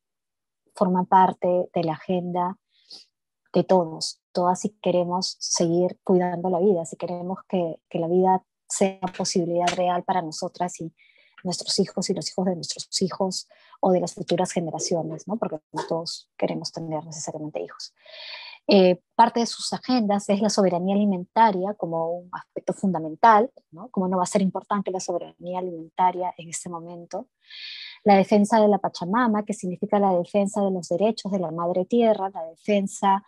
forman parte de la agenda de todos, todas, si queremos seguir cuidando la vida, si queremos que la vida sea una posibilidad real para nosotras y nuestros hijos y los hijos de nuestros hijos o de las futuras generaciones, ¿no? Porque no todos queremos tener necesariamente hijos. Parte de sus agendas es la soberanía alimentaria como un aspecto fundamental, ¿no? Como no va a ser importante la soberanía alimentaria en este momento. La defensa de la Pachamama, que significa la defensa de los derechos de la madre tierra, la defensa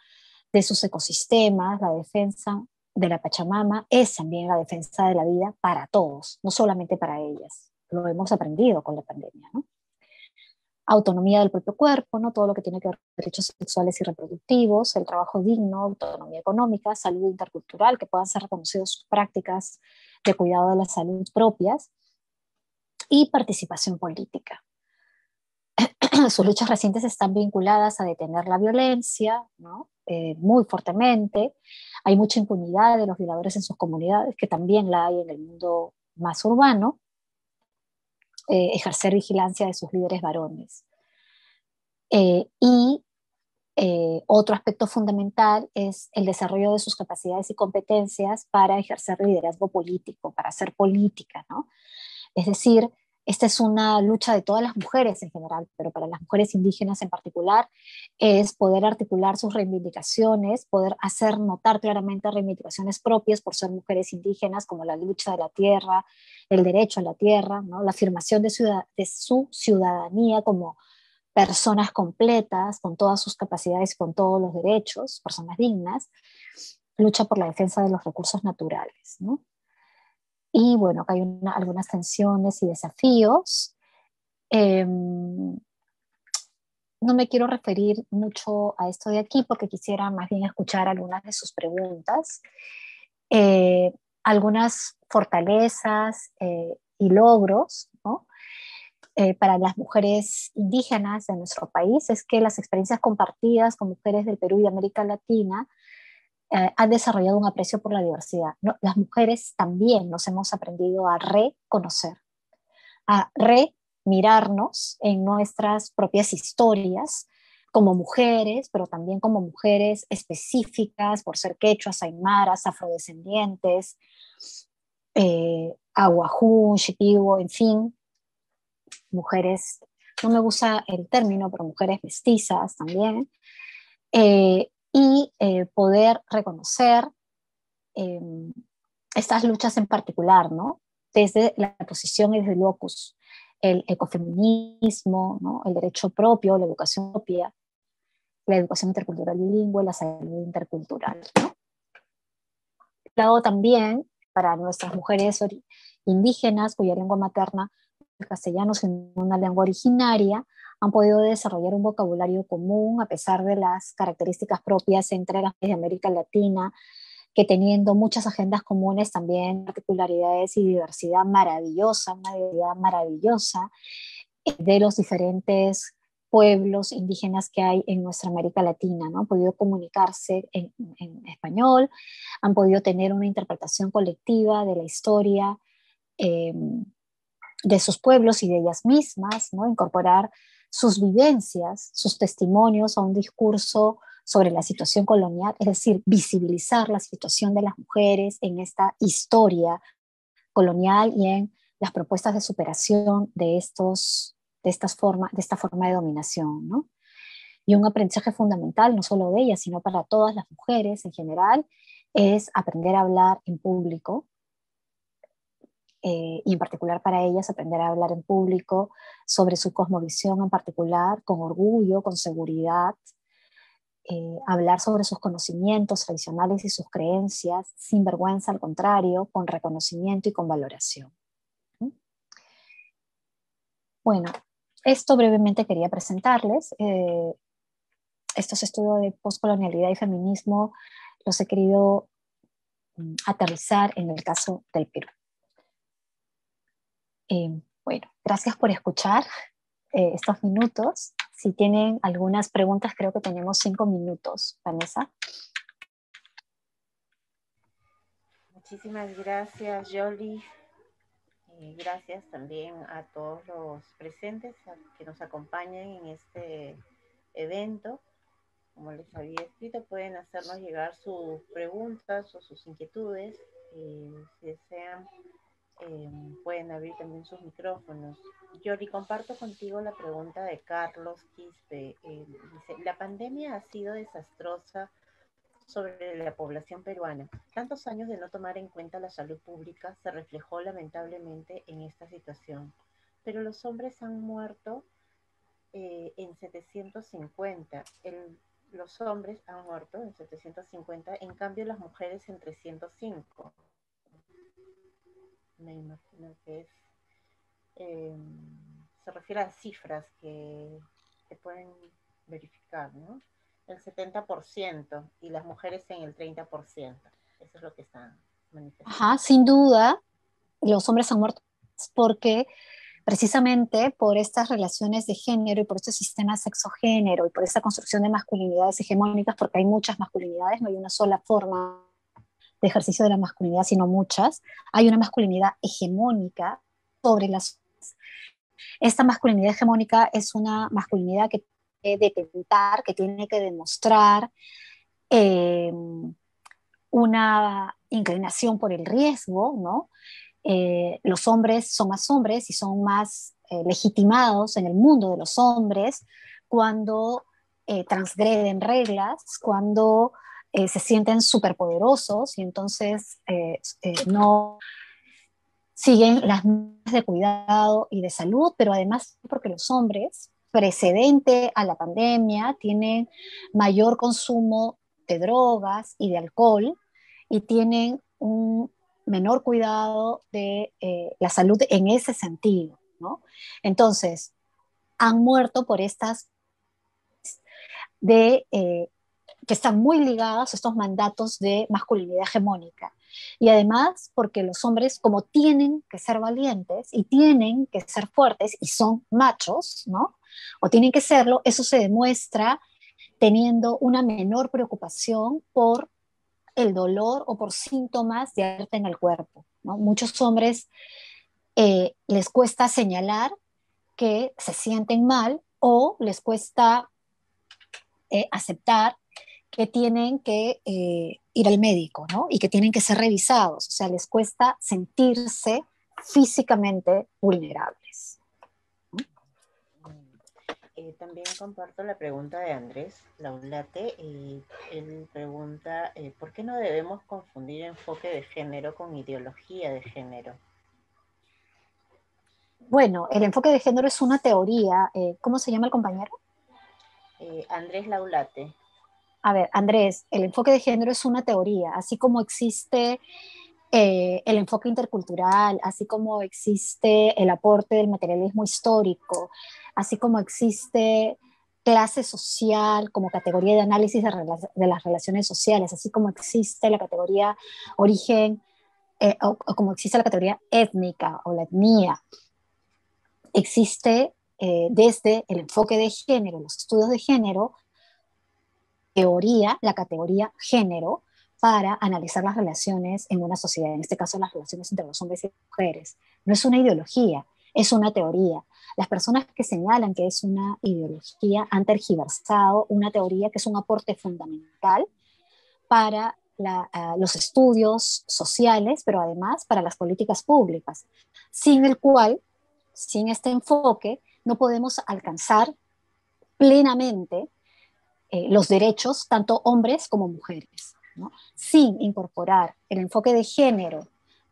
de sus ecosistemas, la defensa de la Pachamama es también la defensa de la vida para todos, no solamente para ellas. Lo hemos aprendido con la pandemia, ¿no? Autonomía del propio cuerpo, ¿no? Todo lo que tiene que ver con derechos sexuales y reproductivos, el trabajo digno, autonomía económica, salud intercultural, que puedan ser reconocidas sus prácticas de cuidado de la salud propias, y participación política. Sus luchas recientes están vinculadas a detener la violencia, ¿no? Muy fuertemente. Hay mucha impunidad de los violadores en sus comunidades, que también la hay en el mundo más urbano. Ejercer vigilancia de sus líderes varones. Otro aspecto fundamental es el desarrollo de sus capacidades y competencias para ejercer liderazgo político, para hacer política, ¿no? Es decir, esta es una lucha de todas las mujeres en general, pero para las mujeres indígenas en particular, es poder articular sus reivindicaciones, poder hacer notar claramente reivindicaciones propias por ser mujeres indígenas, como la lucha de la tierra, el derecho a la tierra, ¿no? La afirmación de su ciudadanía como personas completas, con todas sus capacidades y con todos los derechos, personas dignas, lucha por la defensa de los recursos naturales, ¿no? Y bueno, acá hay algunas tensiones y desafíos. No me quiero referir mucho a esto de aquí porque quisiera más bien escuchar algunas de sus preguntas. Algunas fortalezas y logros, ¿no? Para las mujeres indígenas de nuestro país es que las experiencias compartidas con mujeres del Perú y de América Latina han desarrollado un aprecio por la diversidad, ¿no? Las mujeres también nos hemos aprendido a reconocer, a remirarnos en nuestras propias historias como mujeres, pero también como mujeres específicas por ser quechuas, aymaras, afrodescendientes, aguajú, shipibo, en fin, mujeres, no me gusta el término, pero mujeres mestizas también, poder reconocer estas luchas en particular, ¿no? Desde la posición y desde el locus, el ecofeminismo, ¿no? El derecho propio, la educación propia, la educación intercultural bilingüe, la salud intercultural, ¿no? Luego también para nuestras mujeres indígenas cuya lengua materna el castellano es una lengua originaria, han podido desarrollar un vocabulario común a pesar de las características propias entre las de América Latina, que teniendo muchas agendas comunes también particularidades y diversidad maravillosa, una diversidad maravillosa de los diferentes pueblos indígenas que hay en nuestra América Latina, ¿no? Han podido comunicarse en español, han podido tener una interpretación colectiva de la historia de sus pueblos y de ellas mismas, ¿no? Incorporar sus vivencias, sus testimonios a un discurso sobre la situación colonial, es decir, visibilizar la situación de las mujeres en esta historia colonial y en las propuestas de superación de esta forma de dominación, ¿no? Y un aprendizaje fundamental, no solo de ellas, sino para todas las mujeres en general, es aprender a hablar en público, y en particular para ellas aprender a hablar en público sobre su cosmovisión en particular, con orgullo, con seguridad, hablar sobre sus conocimientos tradicionales y sus creencias sin vergüenza, al contrario, con reconocimiento y con valoración. Bueno, esto brevemente quería presentarles. Estos estudios de poscolonialidad y feminismo los he querido aterrizar en el caso del Perú. Bueno, gracias por escuchar estos minutos. Si tienen algunas preguntas, creo que tenemos 5 minutos, Vanessa. Muchísimas gracias, Yoli. Gracias también a todos los presentes que nos acompañan en este evento. Como les había escrito, pueden hacernos llegar sus preguntas o sus inquietudes. Si desean, pueden abrir también sus micrófonos. Yoli, comparto contigo la pregunta de Carlos Quispe. Dice, la pandemia ha sido desastrosa sobre la población peruana. Tantos años de no tomar en cuenta la salud pública se reflejó lamentablemente en esta situación. Pero los hombres han muerto en 750. Los hombres han muerto en 750, en cambio las mujeres en 305. Me imagino que es, se refiere a cifras que pueden verificar, ¿no? El 70% y las mujeres en el 30%. Eso es lo que están manifestando. Ajá, sin duda, los hombres han muerto porque precisamente por estas relaciones de género y por este sistema sexogénero y por esta construcción de masculinidades hegemónicas, porque hay muchas masculinidades, no hay una sola forma de ejercicio de la masculinidad, sino muchas. Hay una masculinidad hegemónica sobre las... Esta masculinidad hegemónica es una masculinidad que tiene que detentar, que tiene que demostrar una inclinación por el riesgo, ¿no? Los hombres son más hombres y son más legitimados en el mundo de los hombres cuando transgreden reglas, cuando se sienten superpoderosos y entonces no siguen las medidas de cuidado y de salud, pero además porque los hombres, precedente a la pandemia, tienen mayor consumo de drogas y de alcohol y tienen un menor cuidado de la salud en ese sentido, ¿no? Entonces, han muerto por estas que están muy ligadas a estos mandatos de masculinidad hegemónica. Y además porque los hombres, como tienen que ser valientes y tienen que ser fuertes y son machos, ¿no? O tienen que serlo, eso se demuestra teniendo una menor preocupación por el dolor o por síntomas de alerta en el cuerpo, ¿no? Muchos hombres les cuesta señalar que se sienten mal o les cuesta aceptar que tienen que ir al médico, ¿no? Y que tienen que ser revisados. O sea, les cuesta sentirse físicamente vulnerables. También comparto la pregunta de Andrés Laulate. Él pregunta, ¿por qué no debemos confundir enfoque de género con ideología de género? Bueno, el enfoque de género es una teoría. ¿Cómo se llama el compañero? Andrés Laulate. A ver, Andrés, el enfoque de género es una teoría, así como existe el enfoque intercultural, así como existe el aporte del materialismo histórico, así como existe clase social como categoría de análisis de las relaciones sociales, así como existe la categoría origen, o como existe la categoría étnica o la etnia. Existe desde el enfoque de género, los estudios de género, la categoría género, para analizar las relaciones en una sociedad, en este caso las relaciones entre los hombres y mujeres. No es una ideología, es una teoría. Las personas que señalan que es una ideología han tergiversado una teoría que es un aporte fundamental para los estudios sociales, pero además para las políticas públicas, sin el cual, sin este enfoque, no podemos alcanzar plenamente los derechos, tanto hombres como mujeres, ¿no? Sin incorporar el enfoque de género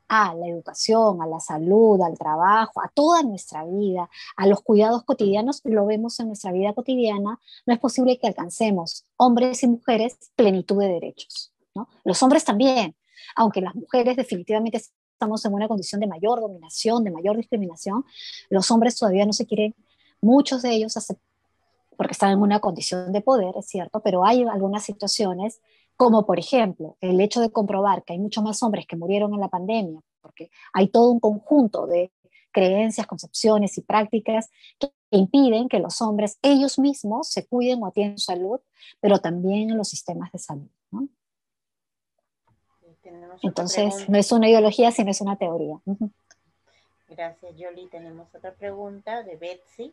a la educación, a la salud, al trabajo, a toda nuestra vida, a los cuidados cotidianos, lo vemos en nuestra vida cotidiana, no es posible que alcancemos, hombres y mujeres, plenitud de derechos, ¿no? Los hombres también, aunque las mujeres definitivamente estamos en una condición de mayor dominación, de mayor discriminación, los hombres todavía no se quieren, muchos de ellos porque están en una condición de poder, es cierto, pero hay algunas situaciones, como por ejemplo el hecho de comprobar que hay muchos más hombres que murieron en la pandemia, porque hay todo un conjunto de creencias, concepciones y prácticas que impiden que los hombres ellos mismos se cuiden o atiendan su salud, pero también en los sistemas de salud, ¿no? Entonces, no es una ideología, sino es una teoría. Gracias, Yoli. Tenemos otra pregunta de Betsy.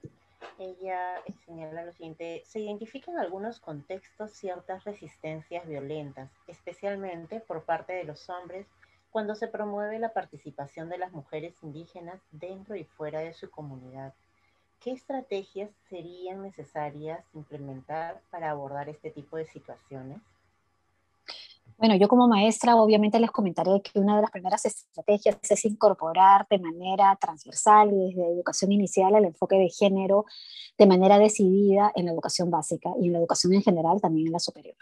Ella señala lo siguiente: se identifican en algunos contextos ciertas resistencias violentas, especialmente por parte de los hombres, cuando se promueve la participación de las mujeres indígenas dentro y fuera de su comunidad. ¿Qué estrategias serían necesarias implementar para abordar este tipo de situaciones? Bueno, yo como maestra obviamente les comentaré que una de las primeras estrategias es incorporar de manera transversal y desde educación inicial el enfoque de género de manera decidida en la educación básica y en la educación en general, también en la superior.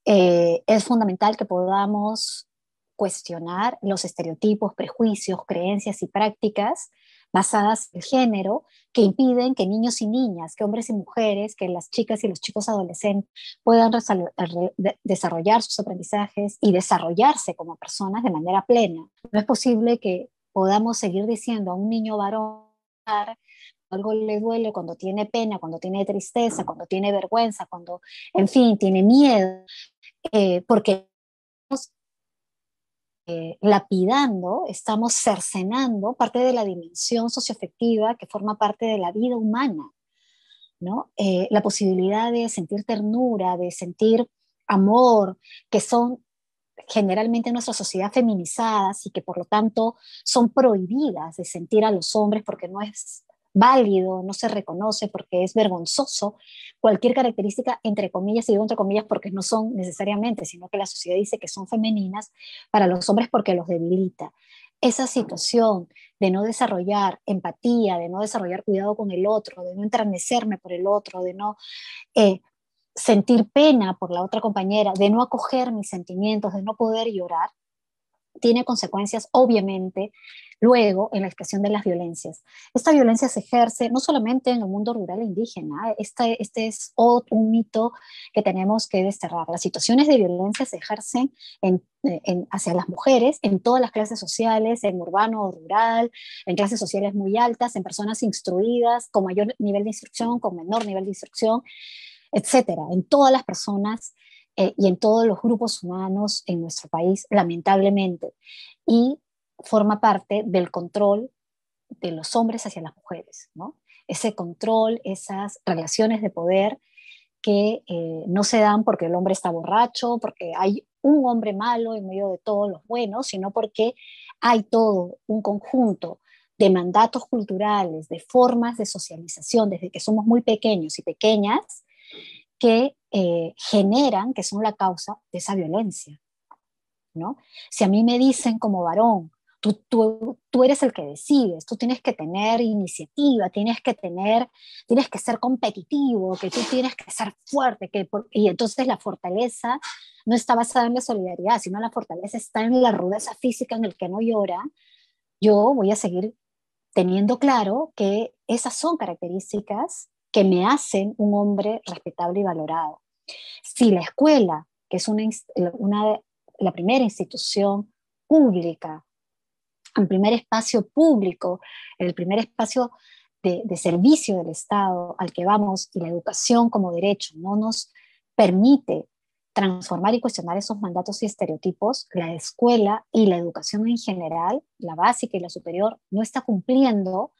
Es fundamental que podamos cuestionar los estereotipos, prejuicios, creencias y prácticas basadas en el género que impiden que niños y niñas, que hombres y mujeres, que las chicas y los chicos adolescentes puedan desarrollar sus aprendizajes y desarrollarse como personas de manera plena. No es posible que podamos seguir diciendo a un niño varón algo le duele, cuando tiene pena, cuando tiene tristeza, cuando tiene vergüenza, cuando, en fin, tiene miedo, porque estamos lapidando, estamos cercenando parte de la dimensión socioafectiva que forma parte de la vida humana, ¿no? La posibilidad de sentir ternura, de sentir amor, que son generalmente en nuestra sociedad feminizadas y que por lo tanto son prohibidas de sentir a los hombres porque no es válido, no se reconoce porque es vergonzoso, cualquier característica entre comillas, y digo entre comillas porque no son necesariamente, sino que la sociedad dice que son femeninas para los hombres porque los debilita. Esa situación de no desarrollar empatía, de no desarrollar cuidado con el otro, de no enternecerme por el otro, de no sentir pena por la otra compañera, de no acoger mis sentimientos, de no poder llorar, tiene consecuencias, obviamente, luego en la expresión de las violencias. Esta violencia se ejerce no solamente en el mundo rural e indígena, este es un mito que tenemos que desterrar. Las situaciones de violencia se ejercen hacia las mujeres en todas las clases sociales, en urbano o rural, en clases sociales muy altas, en personas instruidas, con mayor nivel de instrucción, con menor nivel de instrucción, etcétera, en todas las personas y en todos los grupos humanos en nuestro país, lamentablemente, y forma parte del control de los hombres hacia las mujeres, ¿no? Ese control, esas relaciones de poder que no se dan porque el hombre está borracho, porque hay un hombre malo en medio de todos los buenos, sino porque hay todo un conjunto de mandatos culturales, de formas de socialización desde que somos muy pequeños y pequeñas, que generan, que son la causa de esa violencia, ¿no? Si a mí me dicen como varón, tú eres el que decides, tú tienes que tener iniciativa, tienes que ser competitivo, que tú tienes que ser fuerte, y entonces la fortaleza no está basada en la solidaridad, sino la fortaleza está en la rudeza física, en el que no llora. Yo voy a seguir teniendo claro que esas son características que me hacen un hombre respetable y valorado. Si la escuela, que es la primera institución pública, el primer espacio público, el primer espacio de servicio del Estado al que vamos, y la educación como derecho no nos permite transformar y cuestionar esos mandatos y estereotipos, la escuela y la educación en general, la básica y la superior, no está cumpliendo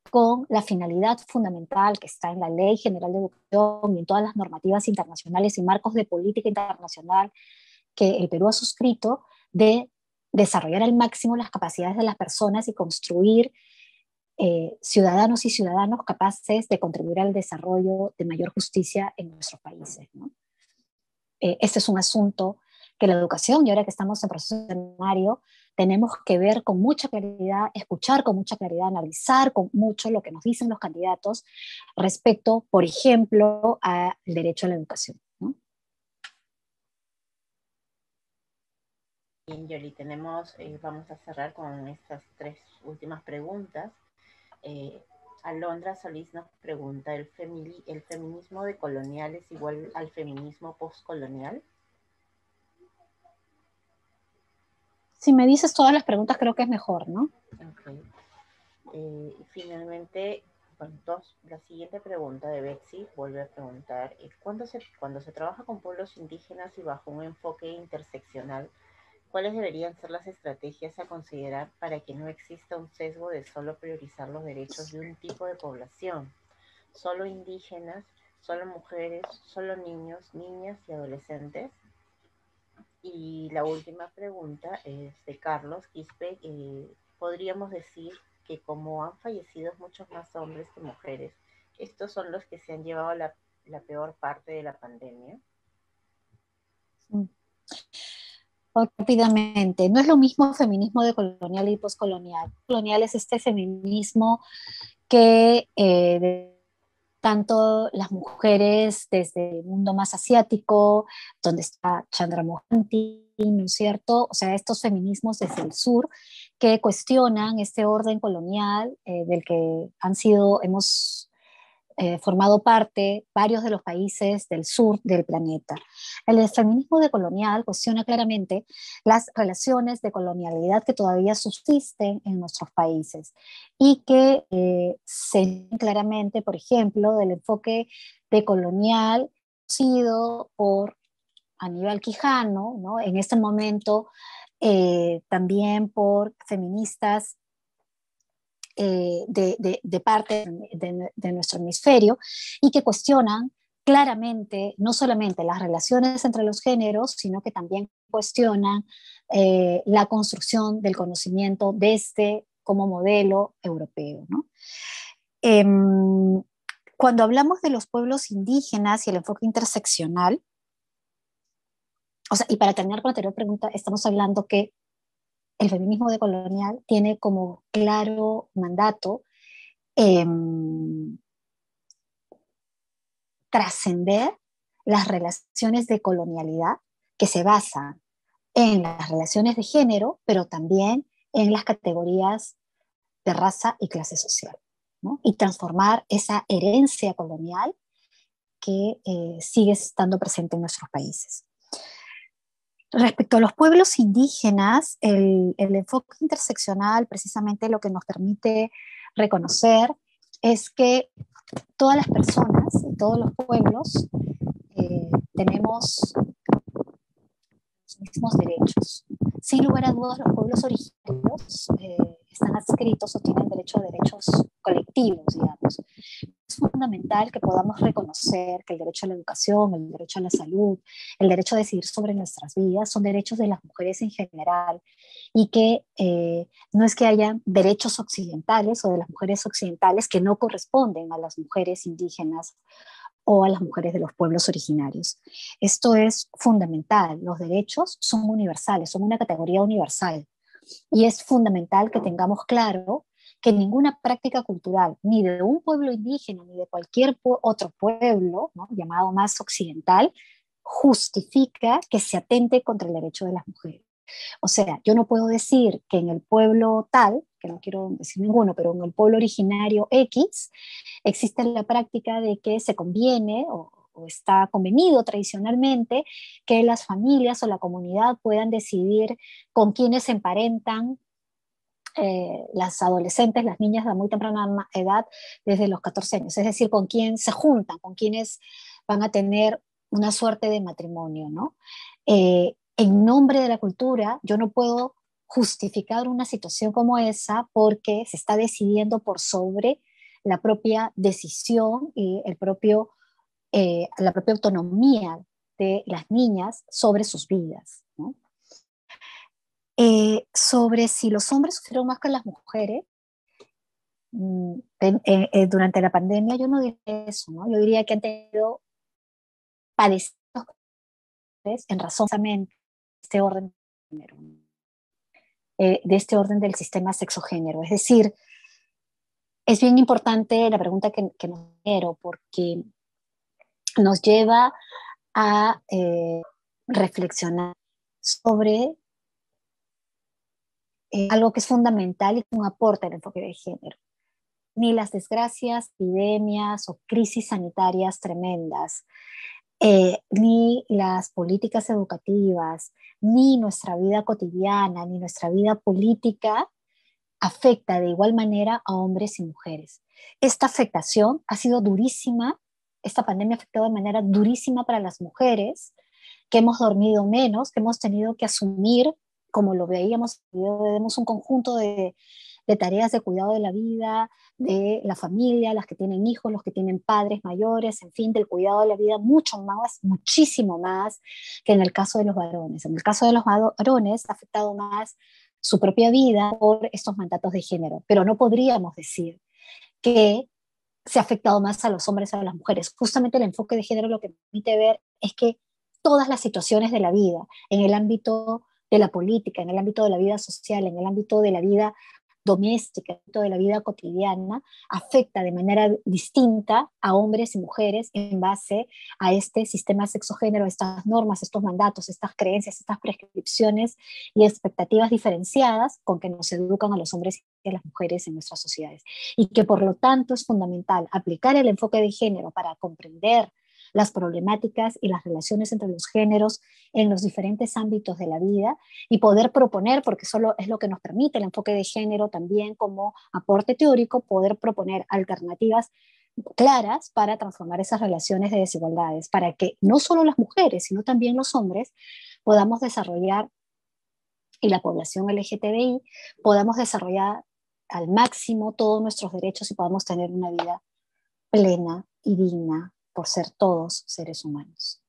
con la finalidad fundamental que está en la Ley General de Educación y en todas las normativas internacionales y marcos de política internacional que el Perú ha suscrito, de desarrollar al máximo las capacidades de las personas y construir ciudadanos y ciudadanos capaces de contribuir al desarrollo de mayor justicia en nuestros países, ¿no? Este es un asunto que la educación, y ahora que estamos en proceso seminario, tenemos que ver con mucha claridad, escuchar con mucha claridad, analizar con mucho lo que nos dicen los candidatos respecto, por ejemplo, al derecho a la educación, ¿no? Bien, Yoli, vamos a cerrar con estas 3 últimas preguntas. Alondra Solís nos pregunta: ¿el feminismo decolonial es igual al feminismo postcolonial? Si me dices todas las preguntas, creo que es mejor, ¿no? Okay. Y finalmente, bueno, la siguiente pregunta de Betsy vuelve a preguntar, cuando se trabaja con pueblos indígenas y bajo un enfoque interseccional, ¿cuáles deberían ser las estrategias a considerar para que no exista un sesgo de solo priorizar los derechos de un tipo de población? ¿Solo indígenas, solo mujeres, solo niños, niñas y adolescentes? Y la última pregunta es de Carlos Quispe. ¿Podríamos decir que como han fallecido muchos más hombres que mujeres, estos son los que se han llevado la peor parte de la pandemia? Rápidamente, no es lo mismo feminismo decolonial y poscolonial. Colonial es este feminismo que tanto las mujeres desde el mundo más asiático, donde está Chandra Mohanty, ¿no es cierto? O sea, estos feminismos desde el sur que cuestionan este orden colonial del que hemos formado parte varios de los países del sur del planeta. El feminismo decolonial cuestiona claramente las relaciones de colonialidad que todavía subsisten en nuestros países y que se ven claramente, por ejemplo, del enfoque decolonial sido por Aníbal Quijano, ¿no? En este momento también por feministas de parte de nuestro hemisferio y que cuestionan claramente no solamente las relaciones entre los géneros, sino que también cuestionan la construcción del conocimiento desde como modelo europeo, ¿no? Cuando hablamos de los pueblos indígenas y el enfoque interseccional, o sea, y para terminar con la anterior pregunta, estamos hablando que el feminismo decolonial tiene como claro mandato eh, trascender las relaciones de colonialidad que se basan en las relaciones de género, pero también en las categorías de raza y clase social, ¿no? Y transformar esa herencia colonial que sigue estando presente en nuestros países. Respecto a los pueblos indígenas, el enfoque interseccional precisamente lo que nos permite reconocer es que todas las personas y todos los pueblos tenemos los mismos derechos. Sin lugar a dudas, los pueblos originarios están adscritos o tienen derecho a derechos colectivos, digamos. Es fundamental que podamos reconocer que el derecho a la educación, el derecho a la salud, el derecho a decidir sobre nuestras vidas son derechos de las mujeres en general y que no es que haya derechos occidentales o de las mujeres occidentales que no corresponden a las mujeres indígenas o a las mujeres de los pueblos originarios. Esto es fundamental. Los derechos son universales, son una categoría universal. Y es fundamental que tengamos claro que ninguna práctica cultural, ni de un pueblo indígena, ni de cualquier otro pueblo, ¿no?, llamado más occidental, justifica que se atente contra el derecho de las mujeres. O sea, yo no puedo decir que en el pueblo tal, que no quiero decir ninguno, pero en el pueblo originario X, existe la práctica de que se conviene o está convenido tradicionalmente que las familias o la comunidad puedan decidir con quiénes se emparentan las adolescentes, las niñas de muy temprana edad, desde los 14 años, es decir, con quién se juntan, con quienes van a tener una suerte de matrimonio, ¿no? En nombre de la cultura, yo no puedo justificar una situación como esa porque se está decidiendo por sobre la propia decisión y la propia autonomía de las niñas sobre sus vidas, ¿no? Sobre si los hombres sufrieron más que las mujeres durante la pandemia, yo no diría eso, ¿no? Yo diría que han tenido padecidos en razón de este orden de este orden del sistema sexogénero. Es decir, es bien importante la pregunta que nos quiero porque nos lleva a reflexionar sobre algo que es fundamental y un aporte al enfoque de género. Ni las desgracias, epidemias o crisis sanitarias tremendas, ni las políticas educativas, ni nuestra vida cotidiana, ni nuestra vida política afecta de igual manera a hombres y mujeres. Esta afectación ha sido durísima, esta pandemia ha afectado de manera durísima para las mujeres, que hemos dormido menos, que hemos tenido que asumir, como lo veíamos, tenemos un conjunto de tareas de cuidado de la vida, de la familia, las que tienen hijos, los que tienen padres mayores, en fin, del cuidado de la vida, mucho más, muchísimo más que en el caso de los varones. En el caso de los varones ha afectado más su propia vida por estos mandatos de género, pero no podríamos decir que se ha afectado más a los hombres o a las mujeres. Justamente el enfoque de género lo que permite ver es que todas las situaciones de la vida, en el ámbito de la política, en el ámbito de la vida social, en el ámbito de la vida doméstica, en el ámbito de la vida cotidiana, afecta de manera distinta a hombres y mujeres en base a este sistema sexogénero, estas normas, estos mandatos, estas creencias, estas prescripciones y expectativas diferenciadas con que nos educan a los hombres y a las mujeres en nuestras sociedades. Y que por lo tanto es fundamental aplicar el enfoque de género para comprender las problemáticas y las relaciones entre los géneros en los diferentes ámbitos de la vida y poder proponer, porque solo es lo que nos permite el enfoque de género también como aporte teórico, poder proponer alternativas claras para transformar esas relaciones de desigualdades, para que no solo las mujeres, sino también los hombres podamos desarrollar, y la población LGTBI, podamos desarrollar al máximo todos nuestros derechos y podamos tener una vida plena y digna por ser todos seres humanos.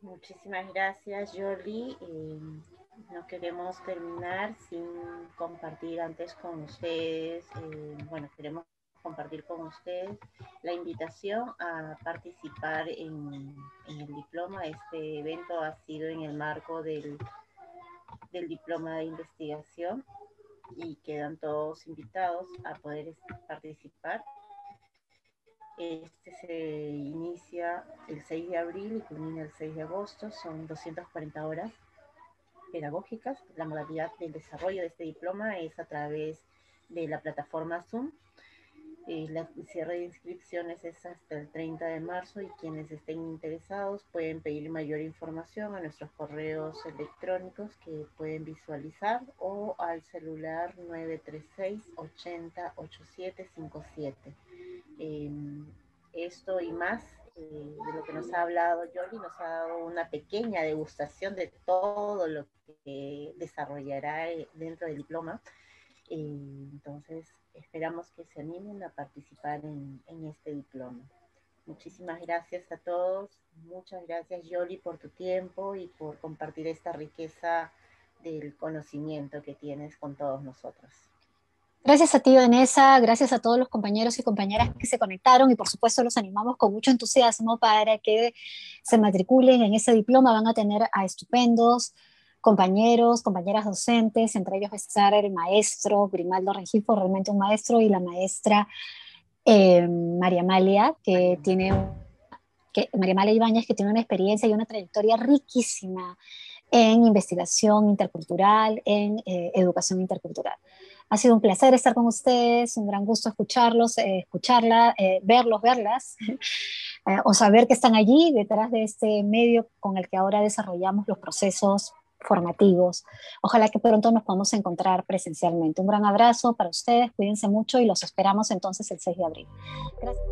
Muchísimas gracias, Yoli. No queremos terminar sin compartir antes con ustedes, queremos compartir con ustedes la invitación a participar en el diploma. Este evento ha sido en el marco del diploma de investigación y quedan todos invitados a poder participar. Este se inicia el 6 de abril y culmina el 6 de agosto. Son 240 horas pedagógicas. La modalidad del desarrollo de este diploma es a través de la plataforma Zoom. El cierre de inscripciones es hasta el 30 de marzo y quienes estén interesados pueden pedir mayor información a nuestros correos electrónicos que pueden visualizar o al celular 936 80 8757. Esto y más de lo que nos ha hablado Yoli, nos ha dado una pequeña degustación de todo lo que desarrollará dentro del diploma. Entonces esperamos que se animen a participar en este diploma. Muchísimas gracias a todos. Muchas gracias, Yoli, por tu tiempo y por compartir esta riqueza del conocimiento que tienes con todos nosotros. Gracias a ti, Vanessa, gracias a todos los compañeros y compañeras que se conectaron y por supuesto los animamos con mucho entusiasmo para que se matriculen en ese diploma. Van a tener a estupendos compañeros, compañeras docentes, entre ellos va a estar el maestro Grimaldo Rengifo, realmente un maestro, y la maestra María Amalia, María Amalia Ibáñez, que tiene una experiencia y una trayectoria riquísima en investigación intercultural, en educación intercultural. Ha sido un placer estar con ustedes, un gran gusto escucharlos, verlas, o saber que están allí detrás de este medio con el que ahora desarrollamos los procesos formativos. Ojalá que pronto nos podamos encontrar presencialmente. Un gran abrazo para ustedes, cuídense mucho y los esperamos entonces el 6 de abril. Gracias.